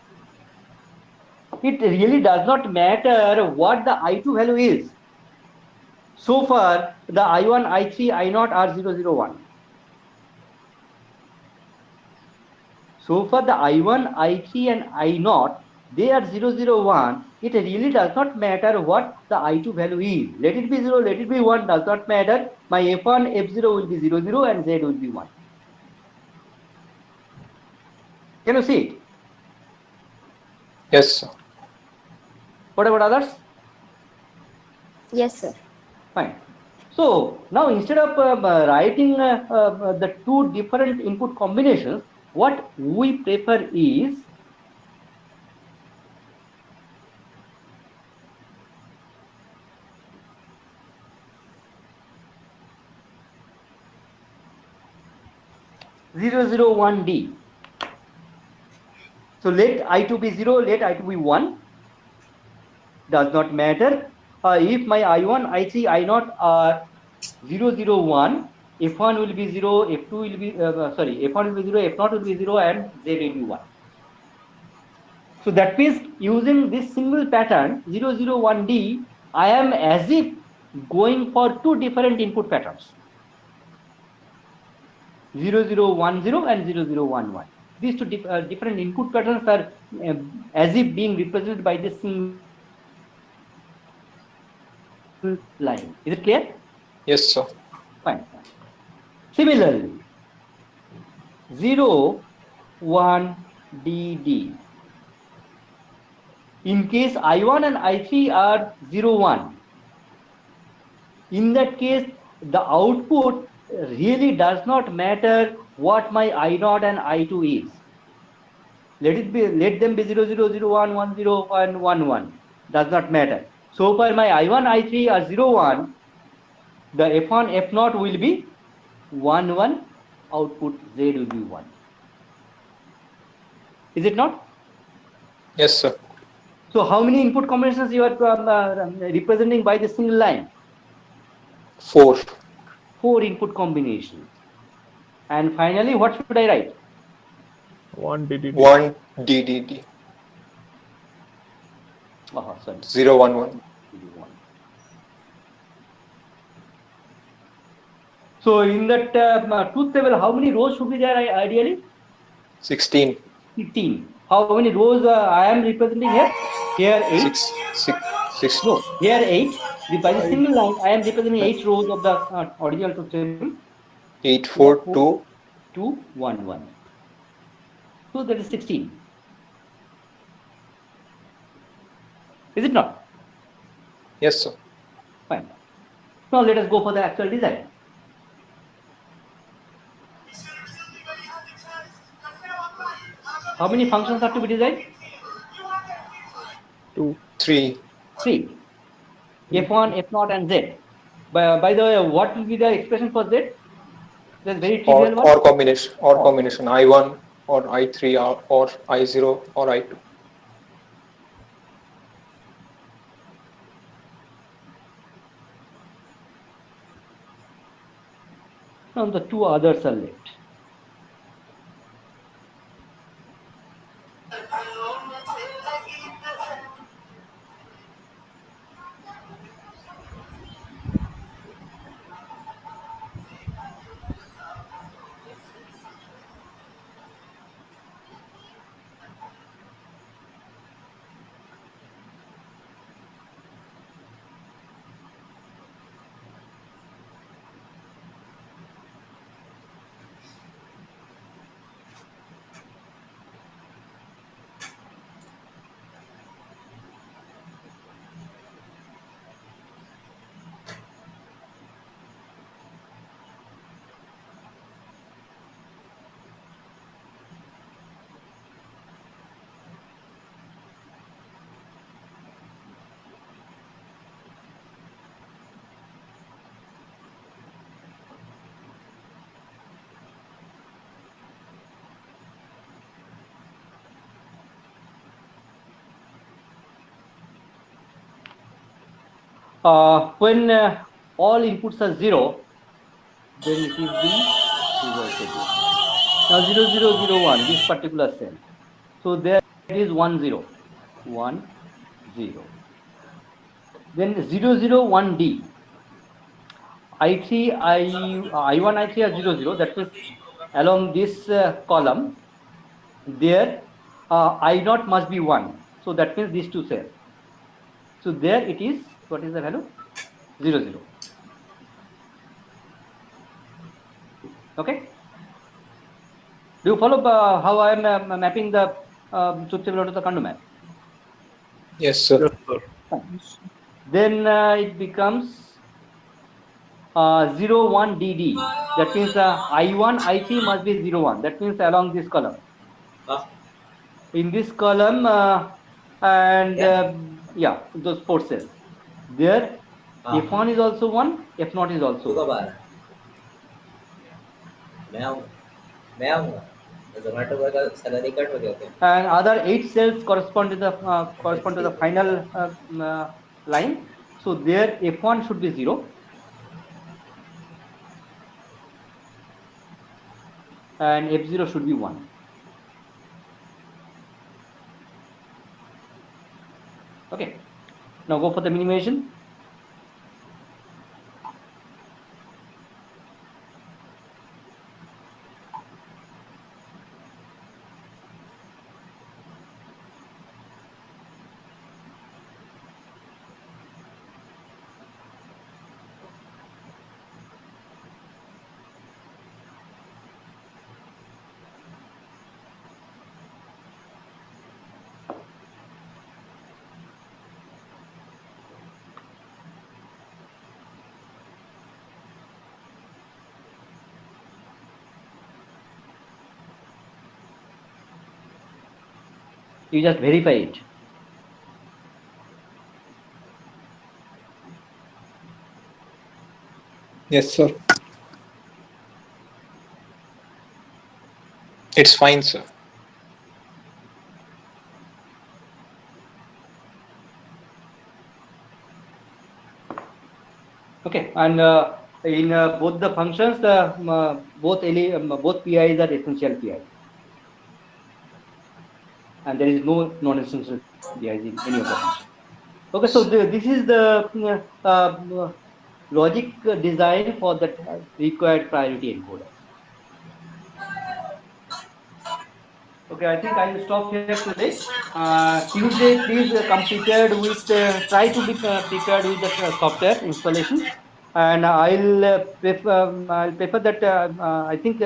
S1: it really does not matter what the I2 value is. So far, the I1, I3, I0 are 0, 0, 1. So far, the I1, I3 and I0, they are 0, 0, 1. It really does not matter what the I2 value is. Let it be 0, let it be 1, does not matter. My F1, F0 will be 0, 0 and Z will be 1. Can you see it?
S4: Yes, sir.
S1: What about others?
S5: Yes, sir.
S1: Fine. So now instead of writing the two different input combinations, what we prefer is zero zero one D. So let I2 be 0, let I2 be 1. Does not matter. If my I1, I3, I0 are 0, 0, 1, F1 will be 0, F2 will be, F1 will be 0, F0 will be 0, and Z will be 1. So that means using this single pattern, 0, 0, 1D, I am as if going for two different input patterns. 0, 0, 1, 0 and 0, 0, 1, 1. These two different input patterns are as if being represented by this single line. Is it clear?
S4: Yes, sir.
S1: Fine. Similarly, 0, 1, DD. In case I1 and I3 are 0, 1, in that case, the output really does not matter what my I0 and I2 is. Let them be 0, 0, 0, 1, 1, 0, 1, 1, 1. Does not matter. So far my I1, I3 are 0, 1. The F1, F0 will be 1, 1 output Z will be 1. Is it not?
S4: Yes, sir.
S1: So how many input combinations you are representing by this single line?
S4: 4.
S1: 4 input combinations. And finally, what should I write?
S6: 1 DDD.
S4: 1 DDD.
S1: Sorry.
S4: 0 1 1.
S1: So in that truth table, how many rows should be there ideally?
S4: 16.
S1: 16. How many rows I am representing here? Here 8.
S4: 6.
S1: No, here 8. By the single line, I am representing 8 rows of the original truth table.
S4: 8 4 2
S1: 2 1 1. So that is 16. Is it not?
S4: Yes, sir.
S1: Fine. Now let us go for the actual design. How many functions have to be designed?
S6: 2.
S4: 3.
S1: 3. F1, F0, and Z. By the way, what will be the expression for Z? That's very trivial one.
S4: Or combination I1 or I3 or I0 or I2.
S1: Now the 2 others are left. When all inputs are 0, then it is the result again. Now 0 0 0 1, this particular cell. So there it is 1 0 1 0. Then 0 0 1 D. I3 I1 I3 are 0 0. That means along this column there I0 must be 1. So that means these two cells. So there it is. What is the value? 0 0. Okay. Do you follow how I am mapping the truth table onto the Kandu map?
S4: Yes, sir.
S6: Yes, sir.
S1: Fine. Then it becomes 0 1 DD. That means I1 I3 must be 0 1. That means along this column. In this column and yeah, those 4 cells. There F1 is also 1, F0 is also 1. And other 8 cells correspond to the final line. So there F1 should be 0 and F0 should be 1. Okay. Now go for the minimization. You just verify it.
S4: Yes, sir. It's fine, sir.
S1: Okay, and in both the functions, both PIs are essential PIs, and there is no non-essential PIs in any of the functions. Okay, so this is the logic design for the required priority encoder. Okay, I think I will stop here today. Tuesday, please come prepared with, try to be prepared with the software installation. And I'll prefer that I think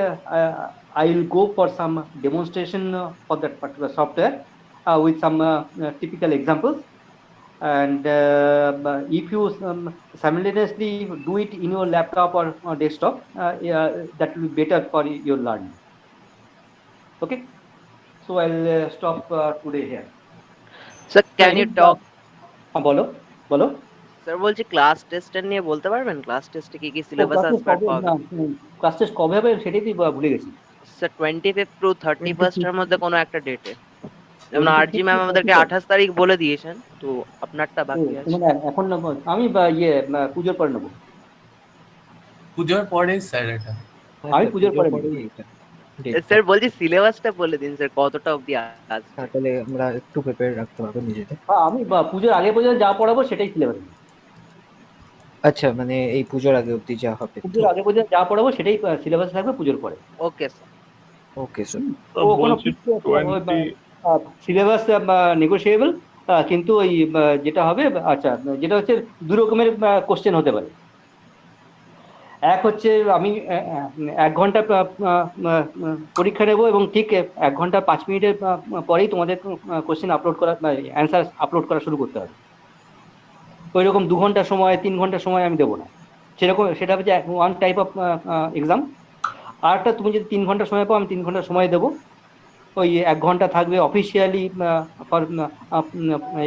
S1: I'll go for some demonstration for that particular software with some typical examples. And if you simultaneously do it in your laptop or desktop, that will be better for your learning. Okay. So I'll stop today here.
S13: Sir,
S1: So
S13: can you talk?
S1: বলো বলো।
S13: Sir বলছি class টেস্টের নিয়ে বলতে পারবেন? Class টেস্টে কি কি সিলেবাস
S1: ক্লাস টেস্ট
S13: আসবে আর
S1: কবে
S13: কবে?
S1: ক্লাস টেস্ট কবে হবে সেটাই তো ভুলে গেছি।
S13: স্যার 25th টু 31st এর মধ্যে কোনো একটা ডেটে। যেমন
S1: 25
S13: আরজি ম্যাম আমাদেরকে 28 তারিখ বলে দিয়েছেন, তো আপনারটা বাকি আছে।
S1: মানে এখন আমি পুজোর পরে নেবো।
S2: পুজোর পরেই স্যার এটা।
S1: আমি পুজোর পরে
S13: স্যার বলছি সিলেবাসটা বলে দিন স্যার, কতটা অবধি আছে?
S11: তাহলে আমরা একটু প্রিপেয়ার রাখতে পারবো নিজেদের।
S1: আমি পুজোর আগে পর্যন্ত যা পড়াবো সেটাই সিলেবাস।
S11: আচ্ছা, মানে এই পুজোর আগে অবধি যা হবে,
S1: পুজোর আগে পর্যন্ত যা পড়াবো সেটাই সিলেবাস থাকবে পুজোর পরে।
S13: Okay sir.
S11: Okay sir.
S1: ও কোনো সিলেবাস নেগোশিয়েবল, কিন্তু ওই যেটা হবে, আচ্ছা যেটা হচ্ছে দু রকমের কোশ্চেন হতে পারে। এক হচ্ছে আমি 1 ঘন্টা পরীক্ষা নেব এবং ঠিক 1 ঘন্টা 5 মিনিটের পরেই তোমাদের কোশ্চেন আপলোড করা, অ্যান্সার আপলোড করা শুরু করতে হবে। ওই রকম 2 ঘন্টা সময় 3 ঘন্টা সময় আমি দেবো না, সেরকম সেটা হচ্ছে ওয়ান টাইপ অফ এক্সাম। আরেকটা তুমি যদি 3 ঘন্টা সময় পাও, আমি 3 ঘন্টা সময় দেবো। ওই 1 ঘন্টা থাকবে অফিসিয়ালি ফর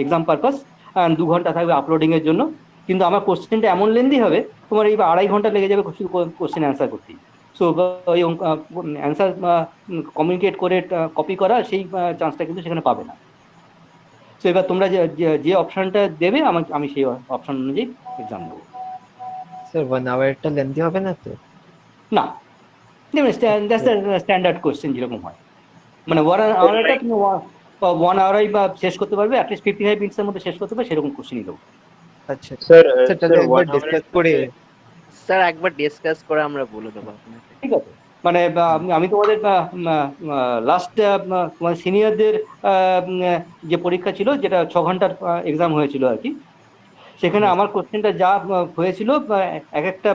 S1: এক্সাম পারপাস, আর 2 ঘন্টা থাকবে আপলোডিংয়ের জন্য। কিন্তু আমার কোশ্চেনটা এমন লেন্দি হবে, তোমার এই 2.5 ঘন্টা লেগে যাবে কোশ্চেন অ্যান্সার করতে। সো ওই অ্যান্সার কমিউনিকেট করে কপি করা, সেই চান্সটা কিন্তু সেখানে পাবে না। সো এবার তোমরা যে অপশনটা দেবে আমি সেই অপশন অনুযায়ী এক্সাম দেবো।
S11: স্যার 1 আওয়ারটা লেন্দি হবে না তো?
S1: না, স্ট্যান্ডার্ড কোশ্চেন যেরকম হয়, মানে 1 আওয়ারটা তুমি 1 আওয়ারই বা শেষ করতে পারবে, অ্যাটলিস্ট 55 মিনিটসের মধ্যে শেষ করতে পারবে, সেরকম কোশ্চেনই দেবো।
S11: আচ্ছা স্যার, তাহলে একবার ডিসকাস করে
S13: স্যার একবার ডিসকাস করে আমরা বলে দেবো আপনাকে।
S1: ঠিক আছে, মানে আমি তোমাদের লাস্ট তোমার সিনিয়রদের যে পরীক্ষা ছিল, যেটা 6 ঘন্টার এক্সাম হয়েছিল আর কি, সেখানে আমার কোশ্চেনটা যা হয়েছিল এক একটা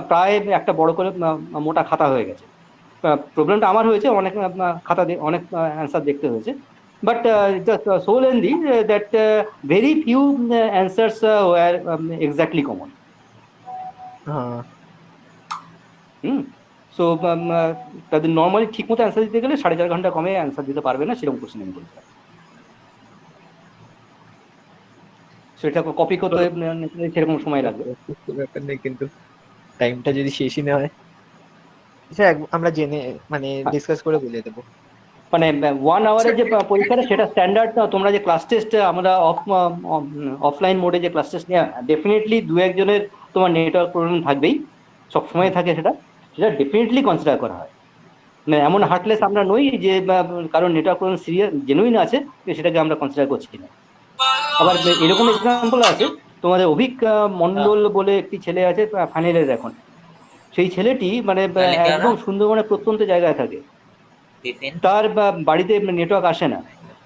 S1: প্রায় একটা বড় করে মোটা খাতা হয়ে গেছে। প্রবলেমটা আমার হয়েছে, অনেক খাতা অনেক অ্যান্সার দেখতে হয়েছে, but so lengthy that very few answers were exactly common. So তাদের নর্মালি ঠিক মতো অ্যান্সার দিতে গেলে 4.5 ঘন্টা কমে অ্যান্সার দিতে পারবে না, সেরকম কোশ্চেন আমি বলতে পারি। সেটা কপি করতে সেরকম সময় লাগবে।
S11: ব্যাপার নেই, কিন্তু টাইমটা যদি শেষই না হয় স্যার আমরা জেনে মানে ডিসকাস করে বলে দেবো।
S1: মানে 1 আওয়ারের যে পরীক্ষাটা সেটা স্ট্যান্ডার্ড। তোমরা যে ক্লাস টেস্ট আমরা অফলাইন মোডে যে ক্লাস টেস্ট নিয়ে, ডেফিনেটলি 2-1 জনের তোমার নেটওয়ার্ক প্রবলেম থাকবেই, সবসময় থাকে, সেটা ডেফিনেটলি কনসিডার করা হয়। মানে এমন হার্টলেস আমরা নই যে কারণ নেটওয়ার্ক প্রবলেম সিরিয়াস জেনুইন আছে সেটাকে আমরা কনসিডার করছি না। আবার এরকম এক্সাম্পল আছে, তোমাদের অভিক মন্ডল বলে একটি ছেলে আছে ফাইনালের এখন, সেই ছেলেটি মানে একদম সুন্দরবনের প্রত্যন্ত জায়গায় থাকে, তার বাড়িতে নেটওয়ার্ক আসে না।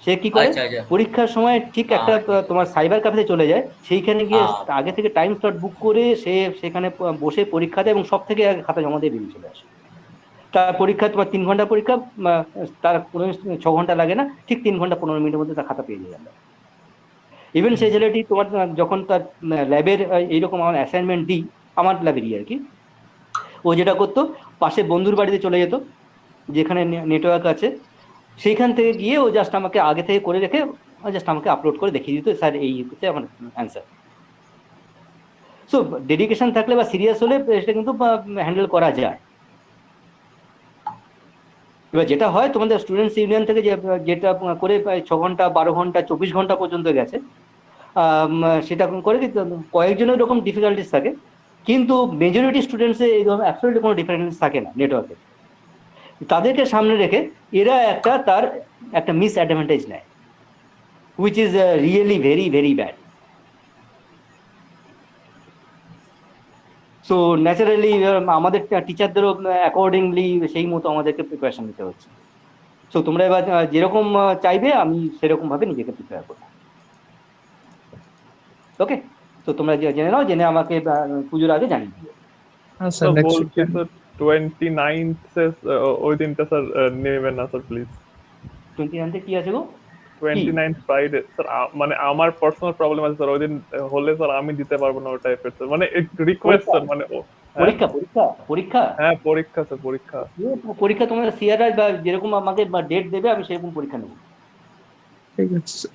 S1: সে কি করে, পরীক্ষার সময় ঠিক একটা তোমার সাইবার ক্যাফেতে চলে যায়, সেইখানে গিয়ে আগে থেকে টাইম স্লট বুক করে সে সেখানে বসে পরীক্ষা দেয় এবং সব থেকে আগে খাতা জমা দিয়ে বেরিয়ে চলে আসে। তার পরীক্ষা তোমার 3 ঘন্টা পরীক্ষা, তার 6 ঘন্টা লাগে না, ঠিক 3 ঘন্টা 15 মিনিটের মধ্যে তার খাতা পেয়ে যায়। ইভেন সেই ছেলেটি তোমার যখন তার ল্যাবের এইরকম আমার অ্যাসাইনমেন্ট দিই, আমার ল্যাবেরই আর কি, ও যেটা করতো পাশে বন্ধুর বাড়িতে চলে যেত যেখানে নেটওয়ার্ক আছে, সেইখান থেকে গিয়ে ও জাস্ট আমাকে আগে থেকে করে রেখে জাস্ট আমাকে আপলোড করে দেখিয়ে দিত, স্যার এই হচ্ছে আমার অ্যান্সার। সো ডেডিকেশন থাকলে বা সিরিয়াস হলে সেটা কিন্তু হ্যান্ডেল করা যায়। এবার যেটা হয় তোমাদের স্টুডেন্টস ইউনিয়ন থেকে যেটা করে প্রায় 6 ঘন্টা 12 ঘন্টা 24 ঘন্টা পর্যন্ত গেছে, সেটা করে কি কয়েকজনের এরকম ডিফিকাল্টিস থাকে, কিন্তু মেজরিটি স্টুডেন্টসে এইরকম অ্যাবসলিউটলি কোনো ডিফারেন্স থাকে না নেটওয়ার্কে। তাদেরকে সামনে রেখে এরা তার একটা মিস অ্যাডভান্টেজ নেয়, which is really very very bad. So naturally আমাদের টিচারদেরও অ্যাকর্ডিংলি সেই মতো আমাদেরকে প্রিপারেশন নিতে হচ্ছে। সো তোমরা এবার যেরকম চাইবে আমি সেরকমভাবে নিজেকে প্রিপেয়ার করবো। ওকে, তো তোমরা জেনে নাও, জেনে আমাকে পুজোর আগে জানিয়ে দিও।
S6: স্যার বলছি স্যার 29th ওই দিনটা স্যার নেবেন না স্যার প্লিজ।
S1: 29 কি আছে গো?
S6: 29th ফ্রাইডে স্যার, মানে আমার পার্সোনাল প্রবলেম আছে স্যার, ওই দিন হলে স্যার আমি দিতে পারবো না ওই টাইপের স্যার, মানে রিকোয়েস্ট স্যার, মানে
S1: পরীক্ষা পরীক্ষা পরীক্ষা
S6: হ্যাঁ পরীক্ষা স্যার পরীক্ষা।
S1: পরীক্ষা তোমরা সিআর বা যেরকম আমাকে ডেট দেবে আমি সেরকম পরীক্ষা নেব।
S4: ঠিক আছে,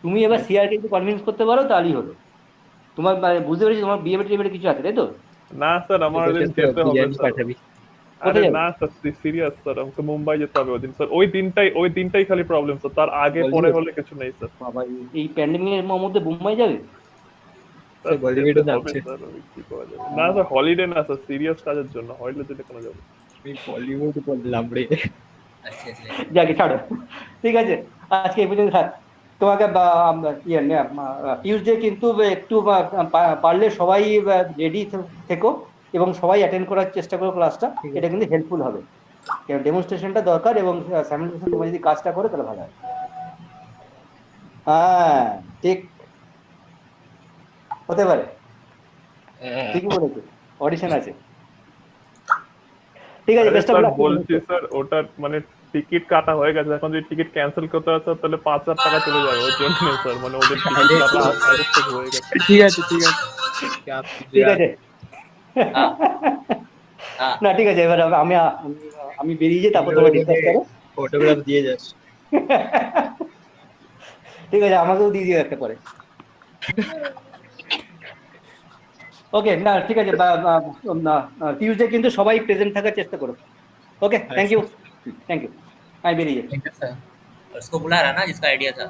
S1: তুমি এবার সিআর কে কনভিন্স করতে পারো তাহলেই হলো। তোমার বুঝতে পেরেছি তোমার বিয়ে টিয়ে কিছু আছে তাই তো?
S6: না স্যার আমার ওই দিন যেতে হবে স্যার। আরে না স্যার সিরিয়াস স্যার, আমাকে মুম্বাই যেতে হবে ওই দিন স্যার। ওই দিনটাই খালি প্রবলেম স্যার, তার আগে পরে হলে কিছু নেই স্যার।
S1: বাবা এই প্যান্ডেমিকের মধ্যে মুম্বাই যাবে?
S6: বলিউডে যাচ্ছে স্যার, কি করা যাবে? না স্যার হলিডে না স্যার, সিরিয়াস কাজের জন্য, হলিডে যেতে কোনো যাবে।
S11: আমি বলিউড বললাম রে।
S1: যাকে ছাড়ো, ঠিক আছে আজকে এই পর্যন্ত থাক। তোমাকে টিউসডে কিন্তু একটু পারলে সবাই রেডি থেকো এবং সবাই অ্যাটেন্ড করার চেষ্টা করো ক্লাসটা, এটা কিন্তু হেল্পফুল হবে। ডেমনস্ট্রেশনটা দরকার এবং সাইমালটেনিয়াসলি তোমরা যদি কাজটা করো তাহলে ভালো হয়। হ্যাঁ ঠিক হতে পারে, ঠিকই বলেছো, অডিশন আছে। ঠিক আছে, বেস্ট অফ লাক।
S6: বলছি স্যার ওটা মানে টিকিট কাটা হয়ে গেছে, এখন যদি টিকিট ক্যান্সেল করতে হয় স্যার তাহলে 5,000 টাকা চলে যাবে, ওই জন্য স্যার মানে ওদের টিকিট কাটা হয়ে গেছে।
S11: ঠিক আছে ঠিক আছে
S1: ঠিক আছে না ঠিক আছে, এবার আমি বেরিয়ে যাই, তারপর তোমরা ডিসকাস করো।
S11: ফটোগ্রাফ দিয়ে যাস।
S1: ঠিক আছে, আমাকেও দিয়ে দিও একটা করে। ওকে, না ঠিক আছে, টিউসডে কিন্তু সবাই প্রেজেন্ট থাকার চেষ্টা করো। Okay thank you I very
S7: उसको बुला रहा ना जिसका आइडिया था।